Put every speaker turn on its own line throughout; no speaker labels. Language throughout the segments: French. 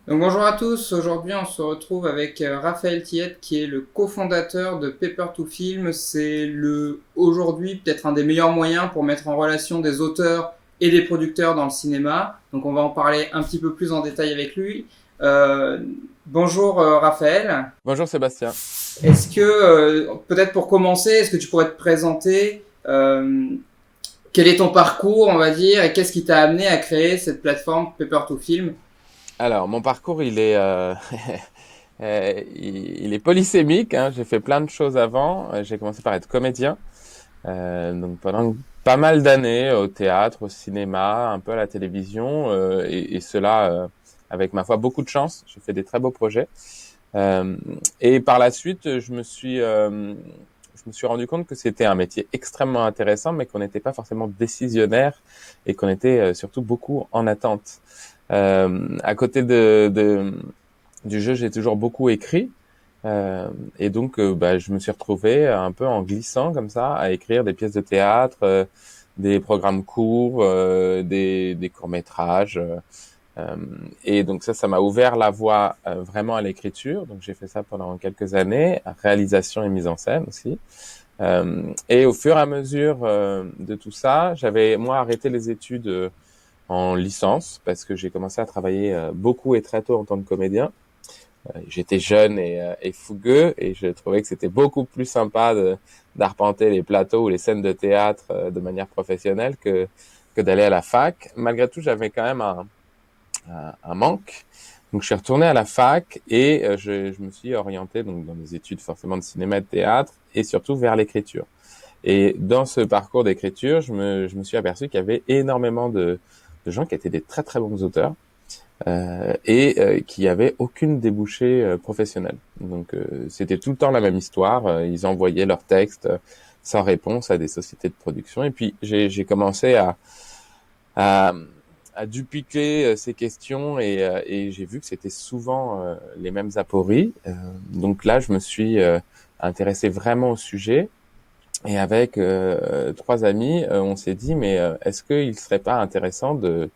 Donc bonjour à tous, aujourd'hui on se retrouve avec Raphaël Tiet qui est le cofondateur de Paper to Film. C'est aujourd'hui peut-être un des meilleurs moyens pour mettre en relation des auteurs et des producteurs dans le cinéma. Donc on va en parler un petit peu plus en détail avec lui. Euh, Bonjour Raphaël.
Bonjour Sébastien.
Est-ce que peut-être pour commencer, est-ce que tu pourrais te présenter quel est ton parcours on va dire et qu'est-ce qui t'a amené à créer cette plateforme Paper to Film?
Alors, mon parcours, il est polysémique, hein. J'ai fait plein de choses avant. J'ai commencé par être comédien, donc pendant pas mal d'années au théâtre, au cinéma, un peu à la télévision, et cela avec ma foi beaucoup de chance. J'ai fait des très beaux projets. Euh, et par la suite, je me suis rendu compte que c'était un métier extrêmement intéressant, mais qu'on n'était pas forcément décisionnaire et qu'on était surtout beaucoup en attente. À côté du jeu, j'ai toujours beaucoup écrit. Et donc, je me suis retrouvé un peu en glissant comme ça à écrire des pièces de théâtre, des programmes courts, des courts-métrages. Euh, et donc ça m'a ouvert la voie vraiment à l'écriture. Donc j'ai fait ça pendant quelques années, à réalisation et mise en scène aussi. Et au fur et à mesure de tout ça, j'avais moi arrêté les études en licence parce que j'ai commencé à travailler beaucoup et très tôt en tant que comédien. J'étais jeune et fougueux et je trouvais que c'était beaucoup plus sympa d'arpenter les plateaux ou les scènes de théâtre de manière professionnelle que d'aller à la fac. Malgré tout, j'avais quand même un manque. Donc je suis retourné à la fac et je me suis orienté donc dans des études forcément de cinéma et de théâtre et surtout vers l'écriture. Et dans ce parcours d'écriture, je me suis aperçu qu'il y avait énormément de gens qui étaient des très très bons auteurs et qui avaient aucune débouchée professionnelle. Donc c'était tout le temps la même histoire. Ils envoyaient leurs textes sans réponse à des sociétés de production. Et puis j'ai commencé à, à dupliquer ces questions et j'ai vu que c'était souvent les mêmes apories. Donc là, je me suis intéressé vraiment au sujet. Et avec trois amis, on s'est dit, mais est-ce qu'il serait pas intéressant euh,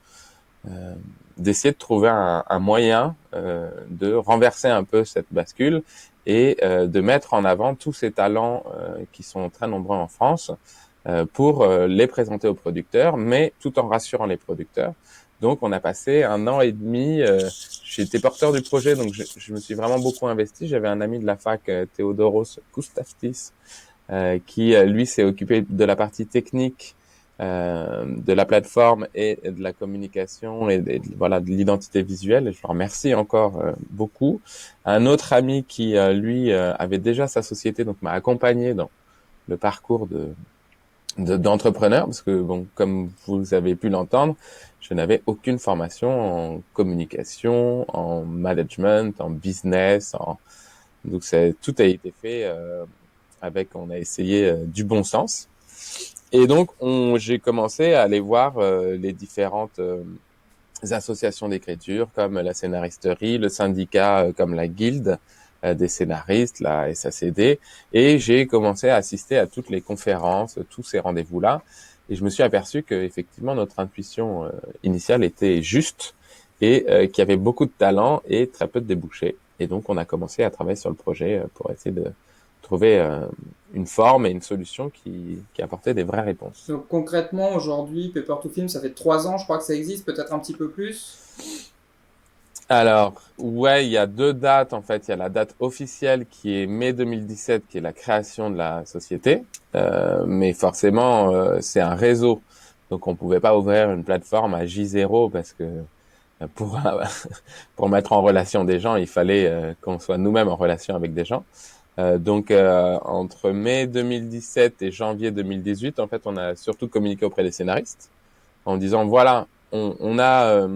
d'essayer de trouver un moyen de renverser un peu cette bascule et de mettre en avant tous ces talents qui sont très nombreux en France pour les présenter aux producteurs, mais tout en rassurant les producteurs. Donc, on a passé 1 an et demi. J'étais porteur du projet, donc je me suis vraiment beaucoup investi. J'avais un ami de la fac, Theodoros Koustaftis, qui lui s'est occupé de la partie technique de la plateforme et de la communication voilà de l'identité visuelle. Et je le remercie encore beaucoup. Un autre ami qui lui avait déjà sa société, donc m'a accompagné dans le parcours d'entrepreneur, parce que bon, comme vous avez pu l'entendre, je n'avais aucune formation en communication, en management, en business, donc tout a été fait on a essayé du bon sens. Et donc, j'ai commencé à aller voir les différentes associations d'écriture, comme la scénaristerie, le syndicat, comme la Guilde des scénaristes, la SACD, et j'ai commencé à assister à toutes les conférences, tous ces rendez-vous-là, et je me suis aperçu que effectivement notre intuition initiale était juste et qu'il y avait beaucoup de talent et très peu de débouchés. Et donc, on a commencé à travailler sur le projet pour essayer de trouver une forme et une solution qui apportait des vraies réponses.
Donc concrètement, aujourd'hui, Paper to Film, ça fait 3 ans, je crois que ça existe, peut-être un petit peu plus.
Alors, ouais, il y a deux dates en fait. Il y a la date officielle qui est mai 2017, qui est la création de la société. Mais forcément, c'est un réseau. Donc, on pouvait pas ouvrir une plateforme à J0 parce que pour pour mettre en relation des gens, il fallait qu'on soit nous-mêmes en relation avec des gens. Donc, entre mai 2017 et janvier 2018, en fait, on a surtout communiqué auprès des scénaristes en disant voilà, on a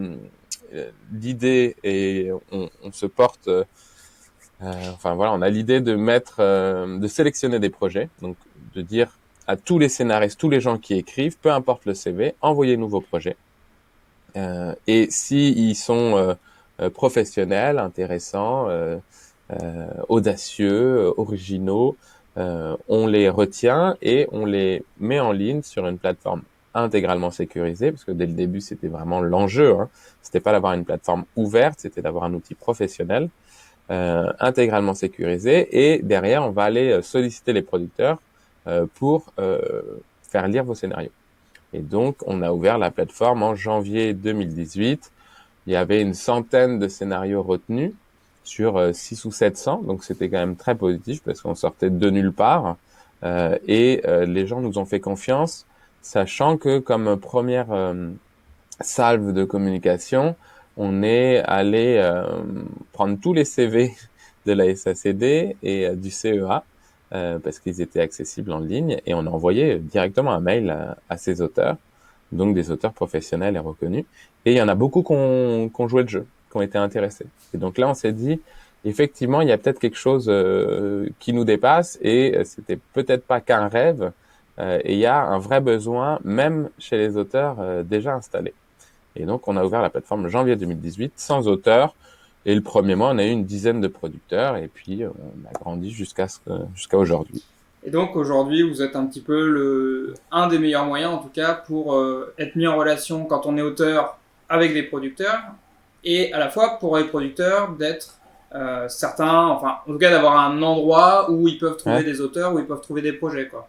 l'idée et on se porte. Enfin voilà, on a l'idée de de sélectionner des projets, donc de dire à tous les scénaristes, tous les gens qui écrivent, peu importe le CV, envoyez-nous vos projets. Et si ils sont professionnels, intéressants, audacieux, originaux, on les retient et on les met en ligne sur une plateforme intégralement sécurisée, parce que dès le début, c'était vraiment l'enjeu. Hein. C'était pas d'avoir une plateforme ouverte, c'était d'avoir un outil professionnel, intégralement sécurisé. Et derrière, on va aller solliciter les producteurs pour faire lire vos scénarios. Et donc, on a ouvert la plateforme en janvier 2018. Il y avait une centaine de scénarios retenus sur 6 ou 700. Donc, c'était quand même très positif parce qu'on sortait de nulle part. Les gens nous ont fait confiance, sachant que comme première salve de communication, on est allé prendre tous les CV de la SACD et du CEA parce qu'ils étaient accessibles en ligne et on a envoyé directement un mail à ces auteurs, donc des auteurs professionnels et reconnus. Et il y en a beaucoup qui ont joué le jeu, qui ont été intéressés. Et donc là, on s'est dit, effectivement, il y a peut-être quelque chose qui nous dépasse et c'était peut-être pas qu'un rêve. Et il y a un vrai besoin, même chez les auteurs déjà installés. Et donc, on a ouvert la plateforme janvier 2018 sans auteur. Et le premier mois, on a eu une dizaine de producteurs et puis on a grandi jusqu'à aujourd'hui.
Et donc aujourd'hui, vous êtes un petit peu un des meilleurs moyens, en tout cas, pour être mis en relation quand on est auteur avec des producteurs, et à la fois pour les producteurs d'être certains, enfin, en tout cas d'avoir un endroit où ils peuvent trouver des auteurs, où ils peuvent trouver des projets, quoi.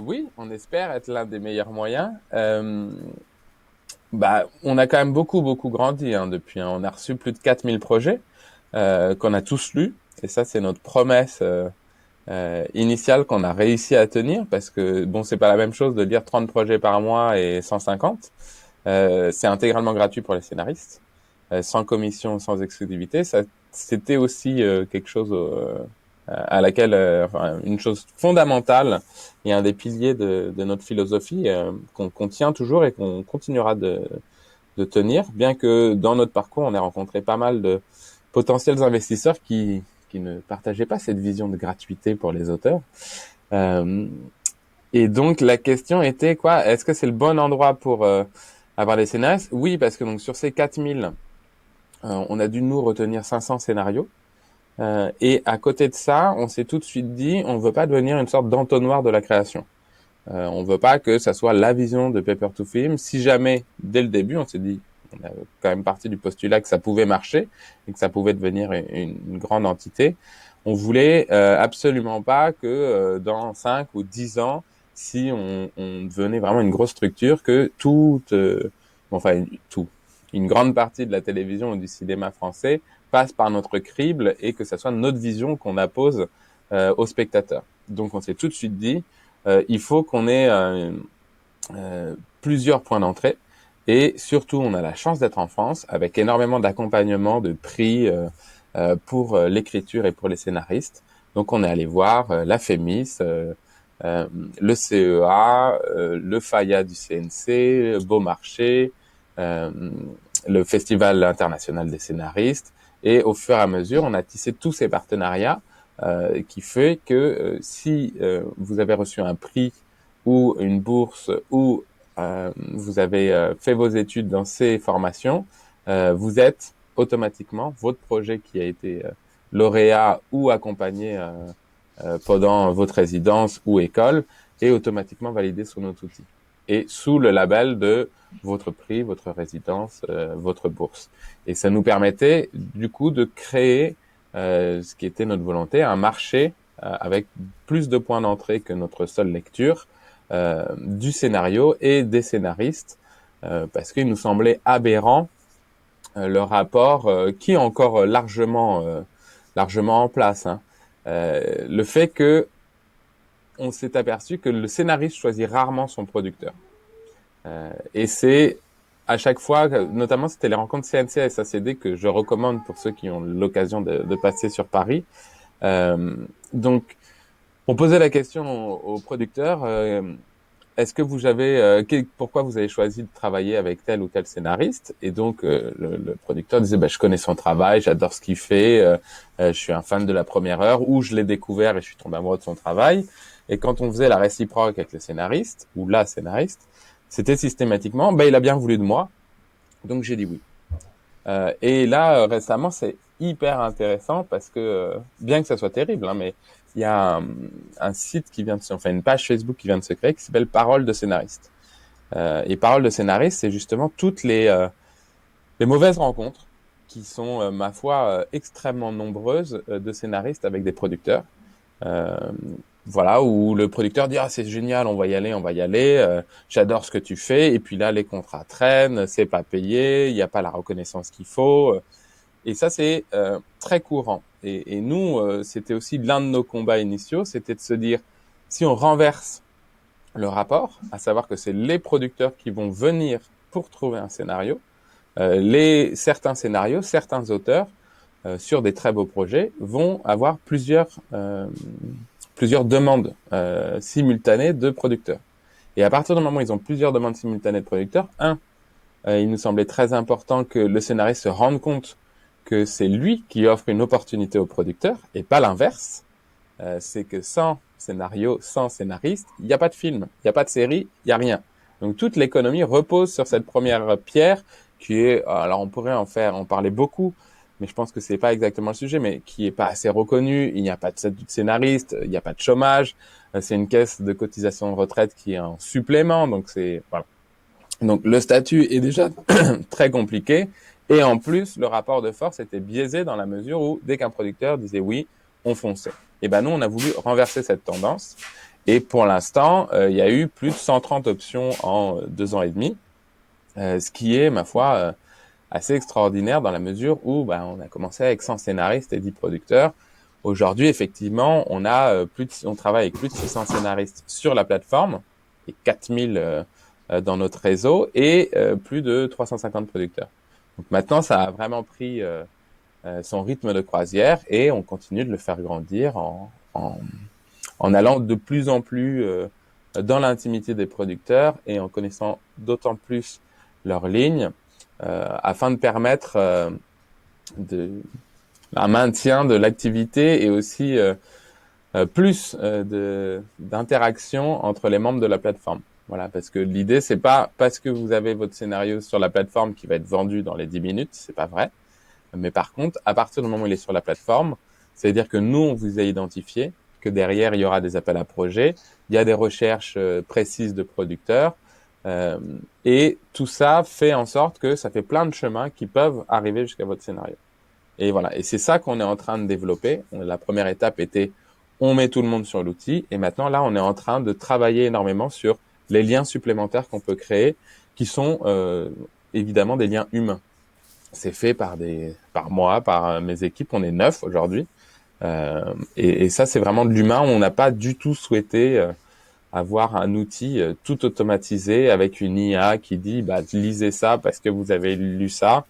Oui, on espère être l'un des meilleurs moyens. On a quand même beaucoup grandi depuis. Hein. On a reçu plus de 4000 projets qu'on a tous lus. Et ça, c'est notre promesse initiale qu'on a réussi à tenir parce que, bon, c'est pas la même chose de lire 30 projets par mois et 150. C'est intégralement gratuit pour les scénaristes, sans commission, sans exclusivité. Ça, c'était aussi quelque chose à laquelle, une chose fondamentale et un des piliers de notre philosophie qu'on tient toujours et qu'on continuera de tenir, bien que dans notre parcours, on ait rencontré pas mal de potentiels investisseurs qui ne partageaient pas cette vision de gratuité pour les auteurs. Et donc la question était quoi? Est-ce que c'est le bon endroit pour avoir des scénaristes? Oui, parce que donc sur ces 4000, on a dû nous retenir 500 scénarios. Et à côté de ça, on s'est tout de suite dit, on ne veut pas devenir une sorte d'entonnoir de la création. On veut pas que ça soit la vision de Paper to Film. Si jamais, dès le début, on s'est dit, on a quand même parti du postulat que ça pouvait marcher et que ça pouvait devenir une grande entité, on voulait absolument pas que dans 5 ou 10 ans, si on devenait vraiment une grosse structure, que une grande partie de la télévision ou du cinéma français passe par notre crible et que ça soit notre vision qu'on impose aux spectateurs. Donc on s'est tout de suite dit, il faut qu'on ait plusieurs points d'entrée et surtout on a la chance d'être en France avec énormément d'accompagnement, de prix pour l'écriture et pour les scénaristes. Donc on est allé voir la FEMIS, le CEA, le FAIA du CNC, Beaumarchais, le Festival international des scénaristes. Et au fur et à mesure, on a tissé tous ces partenariats qui fait que si vous avez reçu un prix ou une bourse ou vous avez fait vos études dans ces formations, vous êtes automatiquement, votre projet qui a été lauréat ou accompagné pendant votre résidence ou école est automatiquement validé sur notre outil et sous le label de votre prix, votre résidence, votre bourse. Et ça nous permettait du coup de créer ce qui était notre volonté, un marché avec plus de points d'entrée que notre seule lecture, du scénario et des scénaristes, parce qu'il nous semblait aberrant le rapport qui est encore largement en place. Hein. Le fait que on s'est aperçu que le scénariste choisit rarement son producteur. Et c'est à chaque fois, notamment c'était les rencontres CNC et SACD que je recommande pour ceux qui ont l'occasion de passer sur Paris. Donc, on posait la question aux producteurs, est-ce que vous avez, pourquoi vous avez choisi de travailler avec tel ou tel scénariste? Et donc, le producteur disait, je connais son travail, j'adore ce qu'il fait, je suis un fan de la première heure, ou je l'ai découvert et je suis tombé amoureux de son travail. Et quand on faisait la réciproque avec le scénariste, ou la scénariste, c'était systématiquement, il a bien voulu de moi, donc j'ai dit oui. Et là, récemment, c'est hyper intéressant parce que, bien que ça soit terrible, hein, mais il y a un site enfin une page Facebook qui vient de se créer qui s'appelle Parole de scénariste. Et Parole de scénariste, c'est justement toutes les mauvaises rencontres qui sont, ma foi, extrêmement nombreuses de scénaristes avec des producteurs. Euh, voilà, où le producteur dit ah c'est génial, on va y aller, j'adore ce que tu fais, et puis là les contrats traînent, c'est pas payé, il n'y a pas la reconnaissance qu'il faut, et ça c'est très courant. Et nous, c'était aussi l'un de nos combats initiaux, c'était de se dire si on renverse le rapport, à savoir que c'est les producteurs qui vont venir pour trouver un scénario, certains scénarios, certains auteurs sur des très beaux projets vont avoir plusieurs demandes simultanées de producteurs. Et à partir du moment où ils ont plusieurs demandes simultanées de producteurs, il nous semblait très important que le scénariste se rende compte que c'est lui qui offre une opportunité au producteur et pas l'inverse. C'est que sans scénario, sans scénariste, il n'y a pas de film, il n'y a pas de série, il n'y a rien. Donc toute l'économie repose sur cette première pierre qui est, alors on pourrait en parler beaucoup, mais je pense que c'est pas exactement le sujet, mais qui est pas assez reconnue. Il n'y a pas de scénariste, il n'y a pas de chômage. C'est une caisse de cotisation de retraite qui est en supplément, donc voilà. Donc le statut est déjà très compliqué, et en plus le rapport de force était biaisé dans la mesure où dès qu'un producteur disait oui, on fonçait. Et ben nous on a voulu renverser cette tendance, et pour l'instant il y a eu plus de 130 options en 2 ans et demi, ce qui est ma foi assez extraordinaire dans la mesure où on a commencé avec 100 scénaristes et 10 producteurs. Aujourd'hui, effectivement, on travaille avec plus de 600 scénaristes sur la plateforme et 4000 dans notre réseau, et plus de 350 producteurs. Donc maintenant, ça a vraiment pris son rythme de croisière, et on continue de le faire grandir en allant de plus en plus dans l'intimité des producteurs et en connaissant d'autant plus leurs lignes, afin de permettre un maintien de l'activité, et aussi plus d'interaction entre les membres de la plateforme. Voilà, parce que l'idée, c'est pas parce que vous avez votre scénario sur la plateforme qui va être vendu dans les 10 minutes, c'est pas vrai. Mais par contre, à partir du moment où il est sur la plateforme, c'est-à-dire que nous, on vous a identifié, que derrière, il y aura des appels à projets, il y a des recherches précises de producteurs, et tout ça fait en sorte que ça fait plein de chemins qui peuvent arriver jusqu'à votre scénario. Et voilà, et c'est ça qu'on est en train de développer. La première étape était, on met tout le monde sur l'outil, et maintenant là, on est en train de travailler énormément sur les liens supplémentaires qu'on peut créer, qui sont évidemment des liens humains. C'est fait par moi, par mes équipes. On est 9 aujourd'hui, et ça, c'est vraiment de l'humain. On n'a pas du tout souhaité avoir un outil tout automatisé avec une IA qui dit lisez ça parce que vous avez lu ça.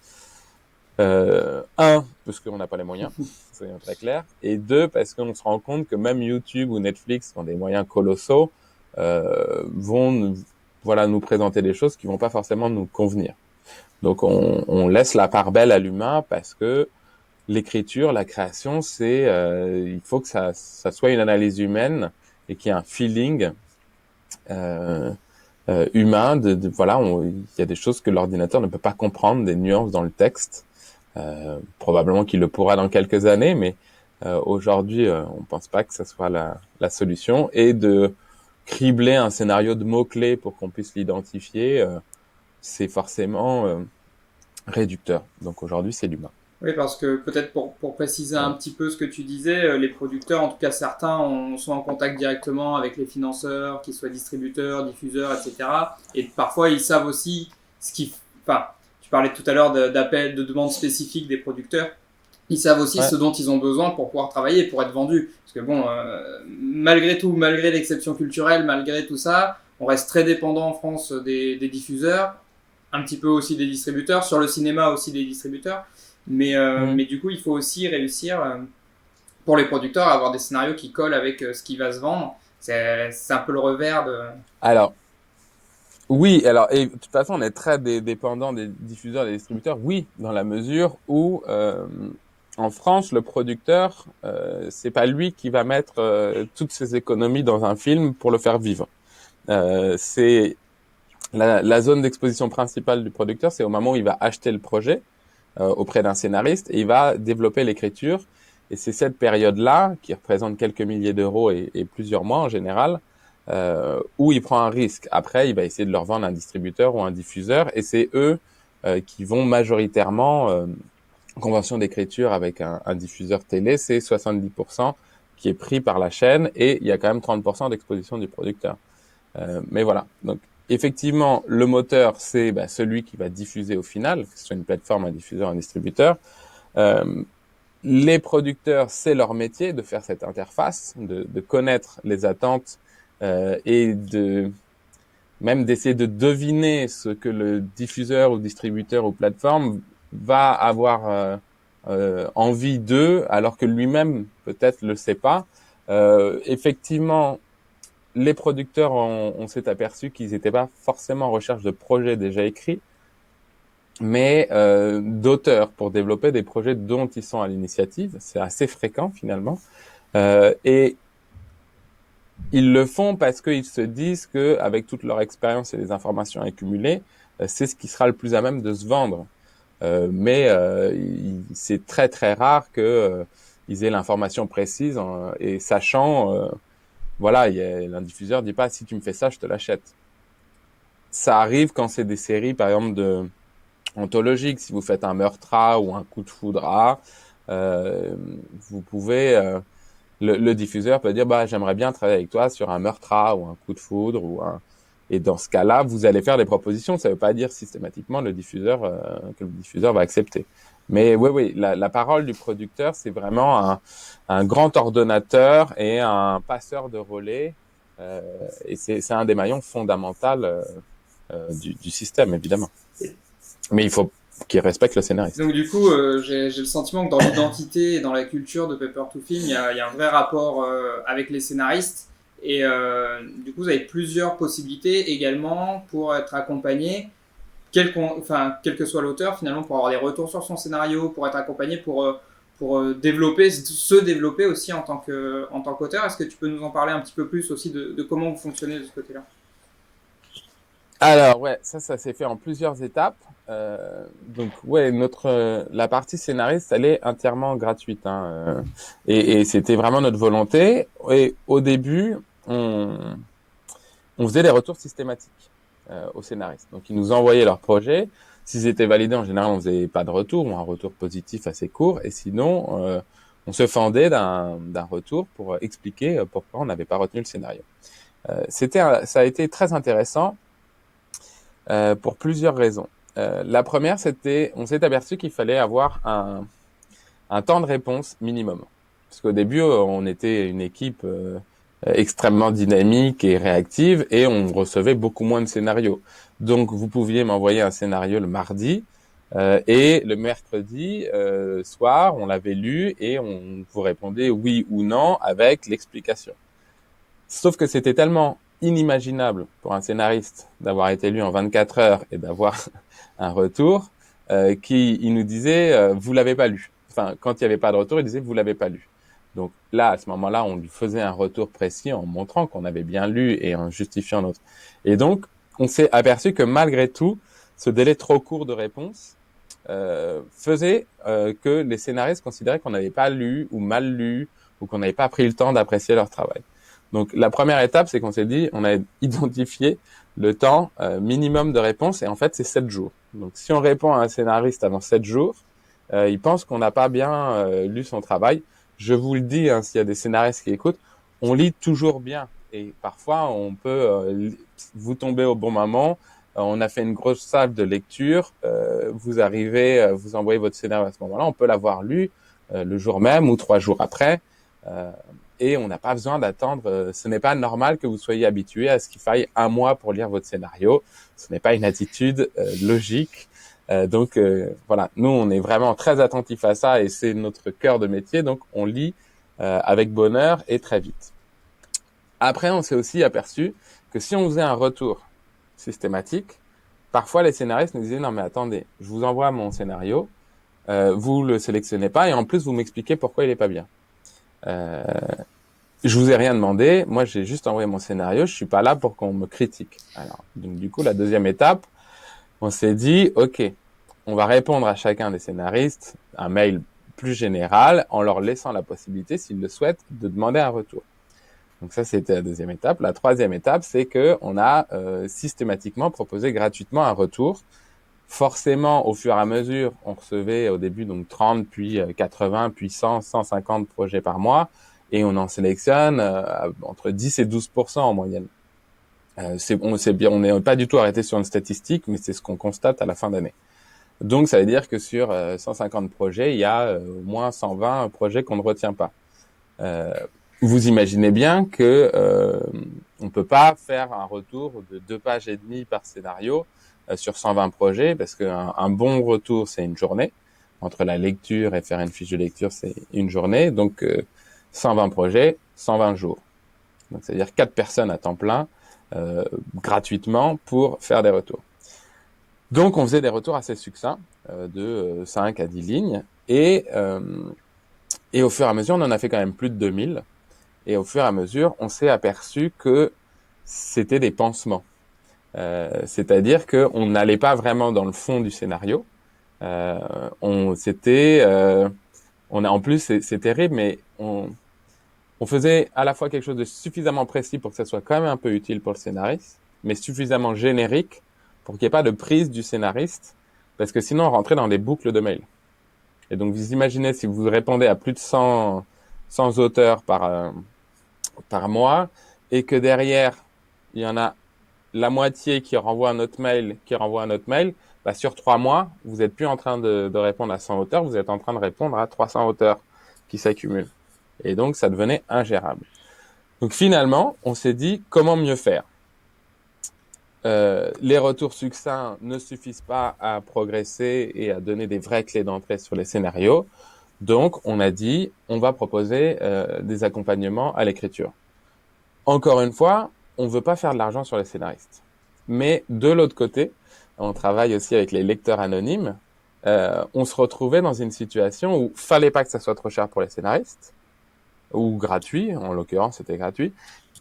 Parce qu'on n'a pas les moyens, soyons très clairs, et deux, parce qu'on se rend compte que même YouTube ou Netflix, qui ont des moyens colossaux, vont nous présenter des choses qui vont pas forcément nous convenir. Donc on laisse la part belle à l'humain, parce que l'écriture, la création, il faut que ça soit une analyse humaine et qu'il y ait un feeling humain. Il y a des choses que l'ordinateur ne peut pas comprendre, des nuances dans le texte. Probablement qu'il le pourra dans quelques années, mais aujourd'hui, on pense pas que ça soit la solution. Et de cribler un scénario de mots-clés pour qu'on puisse l'identifier, c'est forcément réducteur. Donc aujourd'hui, c'est l'humain.
Oui, parce que peut-être pour préciser un petit peu ce que tu disais, les producteurs, en tout cas certains, sont en contact directement avec les financeurs, qu'ils soient distributeurs, diffuseurs, etc. Et parfois, ils savent aussi tu parlais tout à l'heure d'appels, de demandes spécifiques des producteurs. Ils savent aussi ce dont ils ont besoin pour pouvoir travailler, pour être vendus. Parce que malgré tout, malgré l'exception culturelle, malgré tout ça, on reste très dépendant en France des diffuseurs, un petit peu aussi des distributeurs, sur le cinéma aussi des distributeurs. Mais du coup, il faut aussi réussir, pour les producteurs, à avoir des scénarios qui collent avec ce qui va se vendre. C'est un peu le revers de...
Alors, et de toute façon, on est très dépendant des diffuseurs et des distributeurs, oui, dans la mesure où, en France, le producteur, c'est pas lui qui va mettre toutes ses économies dans un film pour le faire vivre. C'est la zone d'exposition principale du producteur, c'est au moment où il va acheter le projet auprès d'un scénariste, et il va développer l'écriture, Et c'est cette période-là, qui représente quelques milliers d'euros et plusieurs mois en général, où il prend un risque. Après, il va essayer de leur vendre un distributeur ou un diffuseur, et c'est eux qui vont majoritairement, convention d'écriture avec un diffuseur télé, c'est 70% qui est pris par la chaîne, et il y a quand même 30% d'exposition du producteur. Mais voilà, donc effectivement, le moteur, c'est celui qui va diffuser au final, que ce soit une plateforme, un diffuseur, un distributeur. Les producteurs, c'est leur métier de faire cette interface, de connaître les attentes et même d'essayer de deviner ce que le diffuseur ou distributeur ou plateforme va avoir envie d'eux, alors que lui-même peut-être le sait pas. Effectivement, les producteurs, on s'est aperçu qu'ils n'étaient pas forcément en recherche de projets déjà écrits, mais d'auteurs pour développer des projets dont ils sont à l'initiative. C'est assez fréquent finalement. Et ils le font parce qu'ils se disent qu'avec toute leur expérience et les informations accumulées, c'est ce qui sera le plus à même de se vendre. Mais c'est très très rare que ils aient l'information précise et sachant, voilà, l'un diffuseur dit pas si tu me fais ça, je te l'achète. Ça arrive quand c'est des séries, par exemple anthologiques. Si vous faites un meurtre ou un coup de foudre, vous pouvez le diffuseur peut dire j'aimerais bien travailler avec toi sur un meurtre ou un coup de foudre et dans ce cas-là vous allez faire des propositions. Ça veut pas dire systématiquement que le diffuseur va accepter, mais oui la parole du producteur, c'est vraiment un grand ordonnateur et un passeur de relais, et c'est un des maillons fondamentaux du système, évidemment, mais il faut qu'il respecte le scénariste.
Donc du coup, j'ai le sentiment que dans l'identité et dans la culture de Paper to Film, il y a un vrai rapport avec les scénaristes. Et du coup, vous avez plusieurs possibilités également pour être accompagné, quel que soit l'auteur, finalement, pour avoir des retours sur son scénario, pour être accompagné, pour se développer aussi en tant qu'auteur. Est-ce que tu peux nous en parler un petit peu plus aussi de comment vous fonctionnez de ce côté-là?
Alors ouais, ça s'est fait en plusieurs étapes. Donc ouais, la partie scénariste, elle est entièrement gratuite, hein, et c'était vraiment notre volonté. Et au début, on faisait des retours systématiques aux scénaristes. Donc ils nous envoyaient leurs projets. S'ils étaient validés, en général, on faisait pas de retour ou un retour positif assez court. Et sinon, on se fendait d'un retour pour expliquer pourquoi on n'avait pas retenu le scénario. Ça a été très intéressant. Pour plusieurs raisons. La première, on s'est aperçu qu'il fallait avoir un temps de réponse minimum. Parce qu'au début, on était une équipe extrêmement dynamique et réactive, et on recevait beaucoup moins de scénarios. Donc, vous pouviez m'envoyer un scénario le mardi, et le mercredi soir, on l'avait lu et on vous répondait oui ou non avec l'explication. Sauf que c'était tellement inimaginable pour un scénariste d'avoir été lu en 24 heures et d'avoir un retour, qu'il nous disait vous l'avez pas lu. Enfin, quand il n'y avait pas de retour, il disait vous l'avez pas lu. Donc là, à ce moment-là, on lui faisait un retour précis en montrant qu'on avait bien lu et en justifiant notre. Et donc, on s'est aperçu que malgré tout, ce délai trop court de réponse faisait que les scénaristes considéraient qu'on n'avait pas lu ou mal lu, ou qu'on n'avait pas pris le temps d'apprécier leur travail. Donc la première étape, c'est qu'on s'est dit, on a identifié le temps minimum de réponse, et en fait c'est 7 jours. Donc si on répond à un scénariste avant 7 jours, il pense qu'on n'a pas bien lu son travail. Je vous le dis, hein, s'il y a des scénaristes qui écoutent, on lit toujours bien, et parfois on peut vous tomber au bon moment. On a fait une grosse salle de lecture, vous arrivez, vous envoyez votre scénario à ce moment-là, on peut l'avoir lu le jour même ou 3 jours après. Et on n'a pas besoin d'attendre. Ce n'est pas normal que vous soyez habitué à ce qu'il faille 1 mois pour lire votre scénario. Ce n'est pas une attitude logique. Donc voilà, nous on est vraiment très attentifs à ça, et c'est notre cœur de métier. Donc on lit avec bonheur et très vite. Après, on s'est aussi aperçu que si on faisait un retour systématique, parfois les scénaristes nous disaient non mais attendez, je vous envoie mon scénario, vous le sélectionnez pas, et en plus vous m'expliquez pourquoi il est pas bien. Je vous ai rien demandé, moi j'ai juste envoyé mon scénario, je suis pas là pour qu'on me critique. Alors, donc du coup, la deuxième étape, on s'est dit, ok, on va répondre à chacun des scénaristes, un mail plus générale, en leur laissant la possibilité, s'ils le souhaitent, de demander un retour. Donc ça, c'était la deuxième étape. La troisième étape, c'est que on a systématiquement proposé gratuitement un retour. Forcément, au fur et à mesure, on recevait au début donc 30, puis 80, puis 100, 150 projets par mois, et on en sélectionne entre 10 et 12% en moyenne. On n'est pas du tout arrêté sur une statistique, mais c'est ce qu'on constate à la fin d'année. Donc, ça veut dire que sur 150 projets, il y a au moins 120 projets qu'on ne retient pas. Vous imaginez bien que on peut pas faire un retour de 2 pages et demie par scénario sur 120 projets, parce qu'un bon retour, c'est une journée. Entre la lecture et faire une fiche de lecture, c'est une journée. Donc, 120 projets, 120 jours. Donc, c'est-à-dire 4 personnes à temps plein, gratuitement, pour faire des retours. Donc, on faisait des retours assez succincts, de 5 à 10 lignes. Et au fur et à mesure, on en a fait quand même plus de 2000. Et au fur et à mesure, on s'est aperçu que c'était des pansements. C'est-à-dire qu'on n'allait pas vraiment dans le fond du scénario. En plus, c'est terrible, mais on faisait à la fois quelque chose de suffisamment précis pour que ça soit quand même un peu utile pour le scénariste, mais suffisamment générique pour qu'il n'y ait pas de prise du scénariste, parce que sinon on rentrait dans des boucles de mails. Et donc vous imaginez, si vous répondez à plus de 100 auteurs par mois, et que derrière, il y en a la moitié qui renvoie un autre mail, bah sur 3 mois, vous n'êtes plus en train de répondre à 100 auteurs, vous êtes en train de répondre à 300 auteurs qui s'accumulent. Et donc, ça devenait ingérable. Donc finalement, on s'est dit, comment mieux faire ? Les retours succincts ne suffisent pas à progresser et à donner des vraies clés d'entrée sur les scénarios. Donc, on a dit, on va proposer des accompagnements à l'écriture. Encore une fois, on ne veut pas faire de l'argent sur les scénaristes. Mais de l'autre côté, on travaille aussi avec les lecteurs anonymes. On se retrouvait dans une situation où il fallait pas que ça soit trop cher pour les scénaristes, ou gratuit, en l'occurrence c'était gratuit,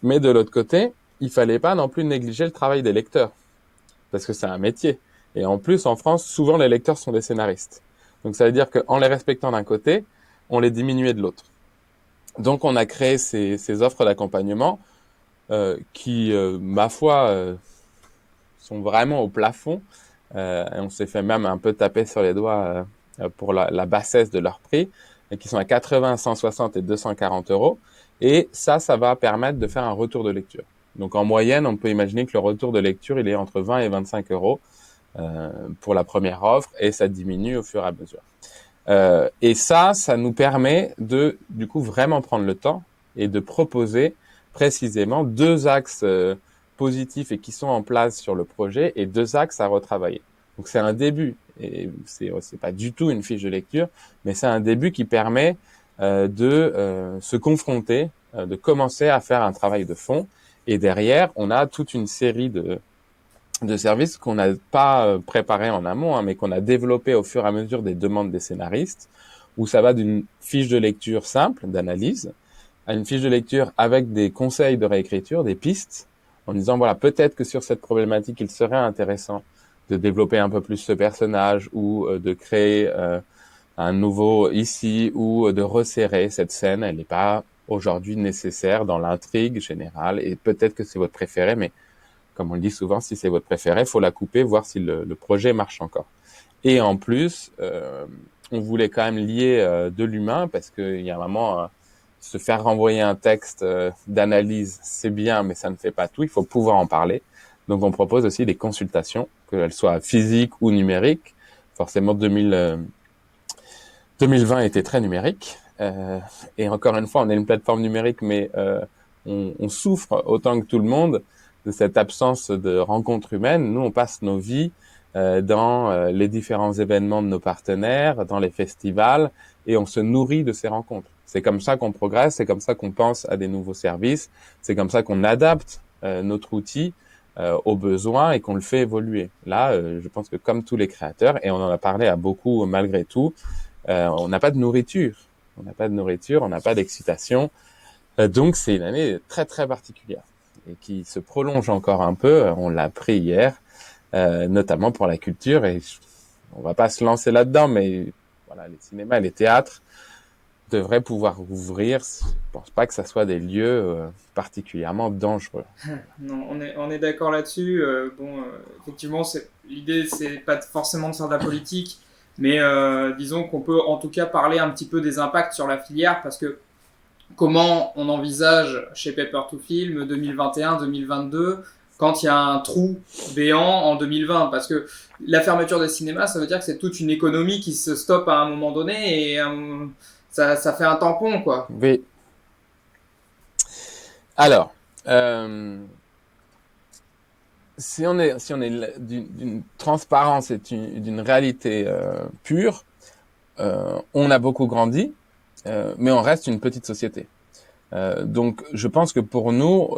mais de l'autre côté, il fallait pas non plus négliger le travail des lecteurs, parce que c'est un métier. Et en plus, en France, souvent les lecteurs sont des scénaristes. Donc ça veut dire qu'en les respectant d'un côté, on les diminuait de l'autre. Donc on a créé ces offres d'accompagnement qui, ma foi, sont vraiment au plafond. Et on s'est fait même un peu taper sur les doigts pour la bassesse de leur prix, et qui sont à 80, 160 et 240 euros. Et ça va permettre de faire un retour de lecture. Donc en moyenne, on peut imaginer que le retour de lecture, il est entre 20 et 25 euros pour la première offre, et ça diminue au fur et à mesure. Et ça nous permet de, du coup, vraiment prendre le temps et de proposer précisément 2 axes positifs et qui sont en place sur le projet, et 2 axes à retravailler. Donc c'est un début, et c'est pas du tout une fiche de lecture, mais c'est un début qui permet de se confronter, de commencer à faire un travail de fond. Et derrière, on a toute une série de services qu'on n'a pas préparés en amont, mais qu'on a développés au fur et à mesure des demandes des scénaristes, où ça va d'une fiche de lecture simple, d'analyse, à une fiche de lecture avec des conseils de réécriture, des pistes, en disant, voilà, peut-être que sur cette problématique, il serait intéressant de développer un peu plus ce personnage, ou de créer un nouveau ici, ou de resserrer cette scène. Elle n'est pas aujourd'hui nécessaire dans l'intrigue générale, et peut-être que c'est votre préféré, mais comme on le dit souvent, si c'est votre préféré, faut la couper, voir si le projet marche encore. Et en plus, on voulait quand même lier de l'humain, parce qu'il y a un moment, se faire renvoyer un texte d'analyse, c'est bien, mais ça ne fait pas tout. Il faut pouvoir en parler. Donc, on propose aussi des consultations, qu'elles soient physiques ou numériques. Forcément, 2020 était très numérique. Et encore une fois, on est une plateforme numérique, mais on souffre autant que tout le monde de cette absence de rencontres humaines. Nous, on passe nos vies dans les différents événements de nos partenaires, dans les festivals, et on se nourrit de ces rencontres. C'est comme ça qu'on progresse, c'est comme ça qu'on pense à des nouveaux services, c'est comme ça qu'on adapte notre outil aux besoins et qu'on le fait évoluer. Là, je pense que comme tous les créateurs, et on en a parlé à beaucoup malgré tout, on n'a pas de nourriture. On n'a pas de nourriture, on n'a pas d'excitation. Donc, c'est une année très, très particulière et qui se prolonge encore un peu. On l'a appris hier, notamment pour la culture. Et on va pas se lancer là-dedans, mais voilà, les cinémas et les théâtres devraient pouvoir ouvrir. Je pense pas que ça soit des lieux particulièrement dangereux.
Non, on est d'accord là-dessus. Effectivement, l'idée, c'est pas forcément de faire de la politique, mais disons qu'on peut en tout cas parler un petit peu des impacts sur la filière, parce que comment on envisage chez Paper to Film 2021-2022 quand il y a un trou béant en 2020, parce que la fermeture des cinémas, ça veut dire que c'est toute une économie qui se stoppe à un moment donné, et ça fait un tampon, quoi.
Oui. Alors, euh, si on est d'une transparence et d'une réalité pure, on a beaucoup grandi, mais on reste une petite société. Donc, je pense que pour nous,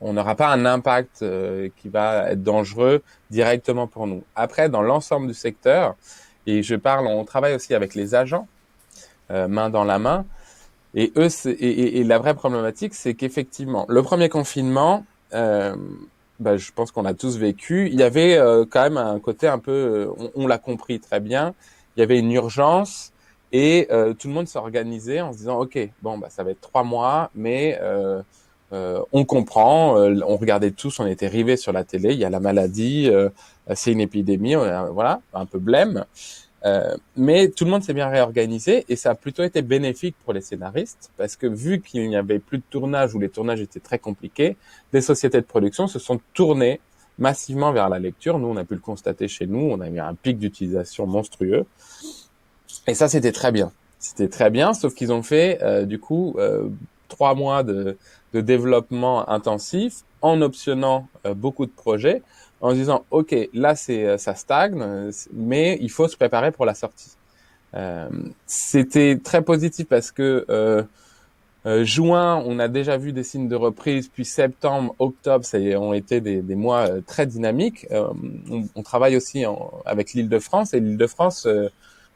on n'aura pas un impact qui va être dangereux directement pour nous. Après, dans l'ensemble du secteur, et on travaille aussi avec les agents, main dans la main, et eux, et la vraie problématique, c'est qu'effectivement, le premier confinement, je pense qu'on a tous vécu, il y avait quand même un côté un peu, on l'a compris très bien, il y avait une urgence et tout le monde s'organisait en se disant, ok, bon, ça va être 3 mois, mais on comprend, on regardait tous, on était rivés sur la télé, il y a la maladie, c'est une épidémie, voilà, un peu blême. Mais tout le monde s'est bien réorganisé et ça a plutôt été bénéfique pour les scénaristes parce que vu qu'il n'y avait plus de tournage ou les tournages étaient très compliqués, des sociétés de production se sont tournées massivement vers la lecture. Nous, on a pu le constater chez nous, on a eu un pic d'utilisation monstrueux et ça, c'était très bien. C'était très bien, sauf qu'ils ont fait 3 mois de développement intensif en optionnant beaucoup de projets en se disant ok là ça stagne mais il faut se préparer pour la sortie. C'était très positif parce que juin on a déjà vu des signes de reprise, puis septembre, octobre ça ont été des mois très dynamiques. On travaille aussi avec l'Île-de-France et l'Île-de-France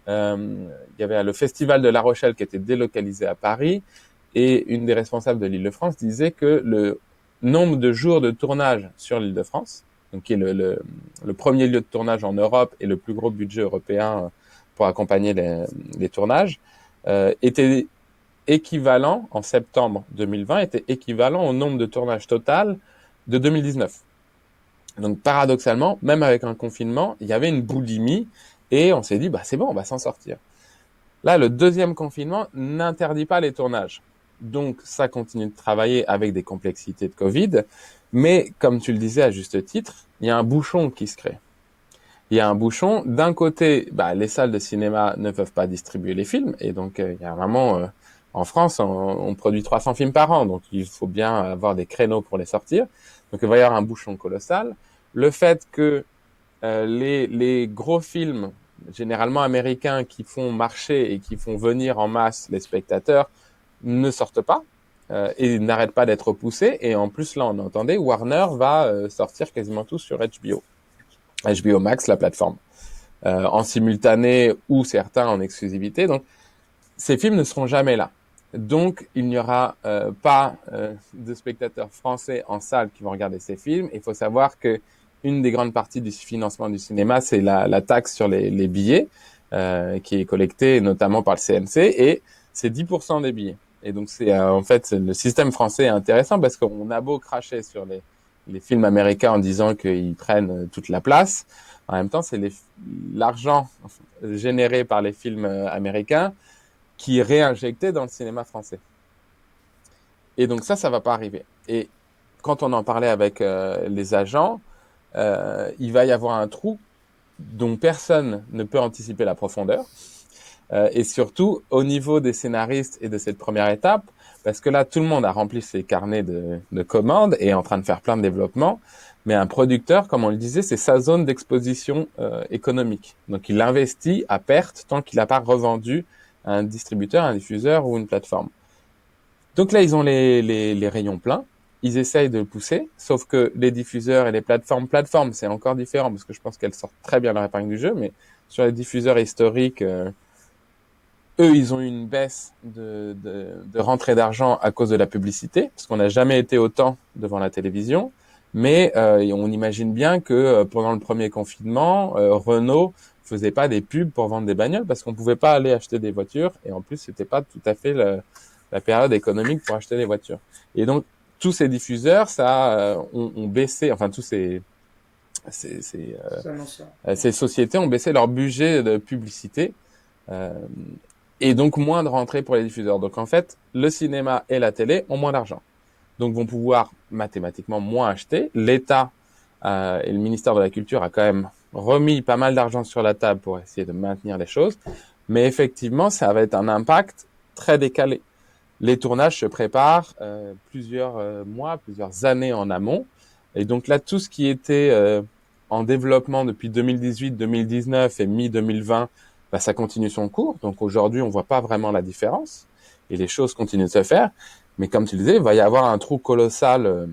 il y avait le festival de La Rochelle qui était délocalisé à Paris et une des responsables de l'Île-de-France disait que le nombre de jours de tournage sur l'Île-de-France, donc qui est le premier lieu de tournage en Europe et le plus gros budget européen pour accompagner les tournages, était équivalent, en septembre 2020, était équivalent au nombre de tournages total de 2019. Donc paradoxalement, même avec un confinement, il y avait une boulimie et on s'est dit, c'est bon, on va s'en sortir. Là, le deuxième confinement n'interdit pas les tournages. Donc, ça continue de travailler avec des complexités de Covid. Mais, comme tu le disais à juste titre, il y a un bouchon qui se crée. Il y a un bouchon. D'un côté, les salles de cinéma ne peuvent pas distribuer les films. Et donc, il y a vraiment... en France, on produit 300 films par an. Donc, il faut bien avoir des créneaux pour les sortir. Donc, il va y avoir un bouchon colossal. Le fait que les gros films généralement américains qui font marcher et qui font venir en masse les spectateurs ne sortent pas et n'arrêtent pas d'être repoussés. Et en plus, là, on entendait, Warner va sortir quasiment tout sur HBO. HBO Max, la plateforme, en simultané ou certains en exclusivité. Donc, ces films ne seront jamais là. Donc, il n'y aura pas de spectateurs français en salle qui vont regarder ces films. Il faut savoir que une des grandes parties du financement du cinéma, c'est la taxe sur les billets, qui est collectée notamment par le CNC, et c'est 10% des billets. Et donc, en fait, le système français est intéressant parce qu'on a beau cracher sur les films américains en disant qu'ils prennent toute la place. En même temps, c'est l'argent généré par les films américains qui est réinjecté dans le cinéma français. Et donc ça va pas arriver. Et quand on en parlait avec les agents, il va y avoir un trou dont personne ne peut anticiper la profondeur. Et surtout, au niveau des scénaristes et de cette première étape, parce que là, tout le monde a rempli ses carnets de commandes et est en train de faire plein de développement. Mais un producteur, comme on le disait, c'est sa zone d'exposition économique. Donc, il investit à perte tant qu'il n'a pas revendu à un distributeur, un diffuseur ou une plateforme. Donc là, ils ont les rayons pleins. Ils essayent de le pousser, sauf que les diffuseurs et les plateformes, c'est encore différent parce que je pense qu'elles sortent très bien leur épingle du jeu, mais sur les diffuseurs historiques, eux, ils ont eu une baisse de rentrée d'argent à cause de la publicité, parce qu'on n'a jamais été autant devant la télévision. Mais on imagine bien que pendant le premier confinement, Renault faisait pas des pubs pour vendre des bagnoles parce qu'on pouvait pas aller acheter des voitures et en plus c'était pas tout à fait la période économique pour acheter des voitures. Et donc tous ces diffuseurs ont baissé, enfin tous ces sociétés ont baissé leur budget de publicité euh, et donc moins de rentrées pour les diffuseurs. Donc en fait, le cinéma et la télé ont moins d'argent, donc vont pouvoir mathématiquement moins acheter. L'État et le ministère de la Culture a quand même remis pas mal d'argent sur la table pour essayer de maintenir les choses, mais effectivement, ça va être un impact très décalé. Les tournages se préparent plusieurs mois, plusieurs années en amont, et donc là, tout ce qui était en développement depuis 2018, 2019 et mi-2020, bah, ça continue son cours. Donc aujourd'hui, on voit pas vraiment la différence, et les choses continuent de se faire. Mais comme tu le disais, il va y avoir un trou colossal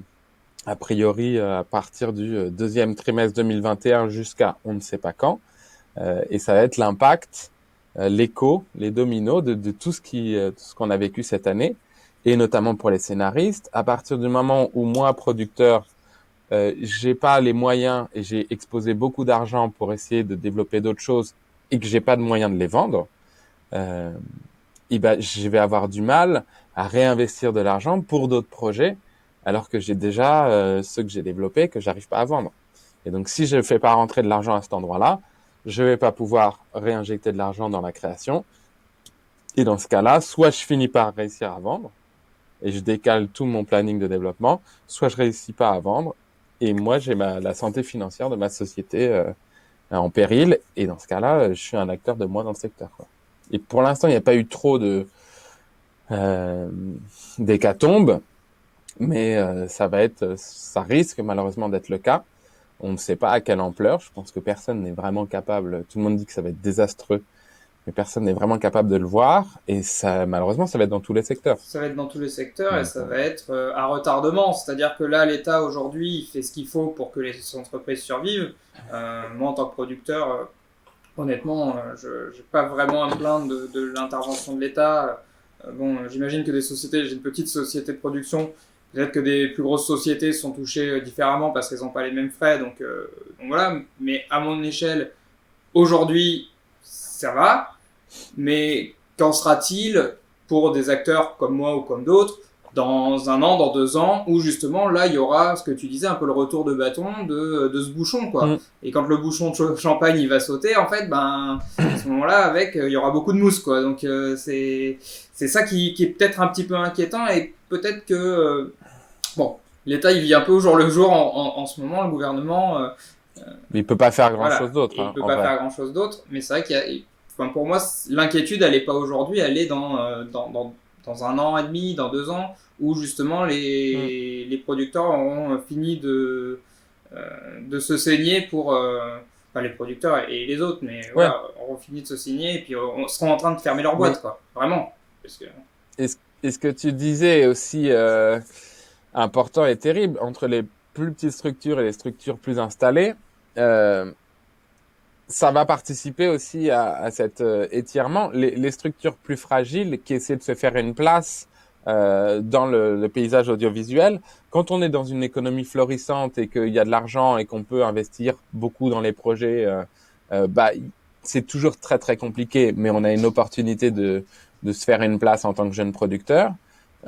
a priori à partir du deuxième trimestre 2021 jusqu'à on ne sait pas quand. Et ça va être l'impact, l'écho, les dominos de tout ce qu'on a vécu cette année, et notamment pour les scénaristes. À partir du moment où moi, producteur, j'ai pas les moyens et j'ai exposé beaucoup d'argent pour essayer de développer d'autres choses et que j'ai pas de moyens de les vendre, et ben, je vais avoir du mal à réinvestir de l'argent pour d'autres projets alors que j'ai déjà ceux que j'ai développés que j'arrive pas à vendre. Et donc, si je ne fais pas rentrer de l'argent à cet endroit-là, je vais pas pouvoir réinjecter de l'argent dans la création. Et dans ce cas-là, soit je finis par réussir à vendre et je décale tout mon planning de développement, soit je réussis pas à vendre et moi j'ai la santé financière de ma société en péril. Et dans ce cas-là, je suis un acteur de moins dans le secteur, quoi. Et pour l'instant, il n'y a pas eu trop de euh, d'hécatombes, mais ça risque malheureusement d'être le cas. On ne sait pas à quelle ampleur. Je pense que personne n'est vraiment capable. Tout le monde dit que ça va être désastreux, mais personne n'est vraiment capable de le voir. Et ça, malheureusement, ça va être dans tous les secteurs.
Ça va être dans tous les secteurs et ça va être à retardement. C'est-à-dire que là, l'État aujourd'hui, il fait ce qu'il faut pour que les entreprises survivent. Moi, en tant que producteur, honnêtement, je n'ai pas vraiment à me plaindre de l'intervention de l'État. Bon, j'imagine que j'ai une petite société de production. Peut-être que des plus grosses sociétés sont touchées différemment parce qu'elles n'ont pas les mêmes frais. Donc voilà. Mais à mon échelle, aujourd'hui, ça va. Mais qu'en sera-t-il pour des acteurs comme moi ou comme d'autres dans un an, dans 2 ans, où justement là il y aura ce que tu disais, un peu le retour de bâton de ce bouchon, quoi. Et quand le bouchon de champagne il va sauter, en fait, ben à ce moment-là, il y aura beaucoup de mousse, quoi. Donc c'est ça qui est peut-être un petit peu inquiétant, et peut-être que bon, l'État il vit un peu au jour le jour en ce moment, le gouvernement.
Il peut pas faire grand-chose d'autre.
Il peut pas faire grand-chose d'autre, mais c'est vrai qu'il y a. Enfin, pour moi, l'inquiétude, elle est pas aujourd'hui, elle est dans 1 an et demi, dans 2 ans, où justement les producteurs auront fini de se saigner pour. Enfin, les producteurs et les autres, mais voilà, auront fini de se saigner et puis seront en train de fermer leur boîte, quoi. Vraiment. Parce que...
Et ce que tu disais est aussi important et terrible entre les plus petites structures et les structures plus installées. Ça va participer aussi à cet étirement. Les structures plus fragiles qui essaient de se faire une place dans le paysage audiovisuel, quand on est dans une économie florissante et qu'il y a de l'argent et qu'on peut investir beaucoup dans les projets, bah, c'est toujours très très compliqué, mais on a une opportunité de se faire une place en tant que jeune producteur.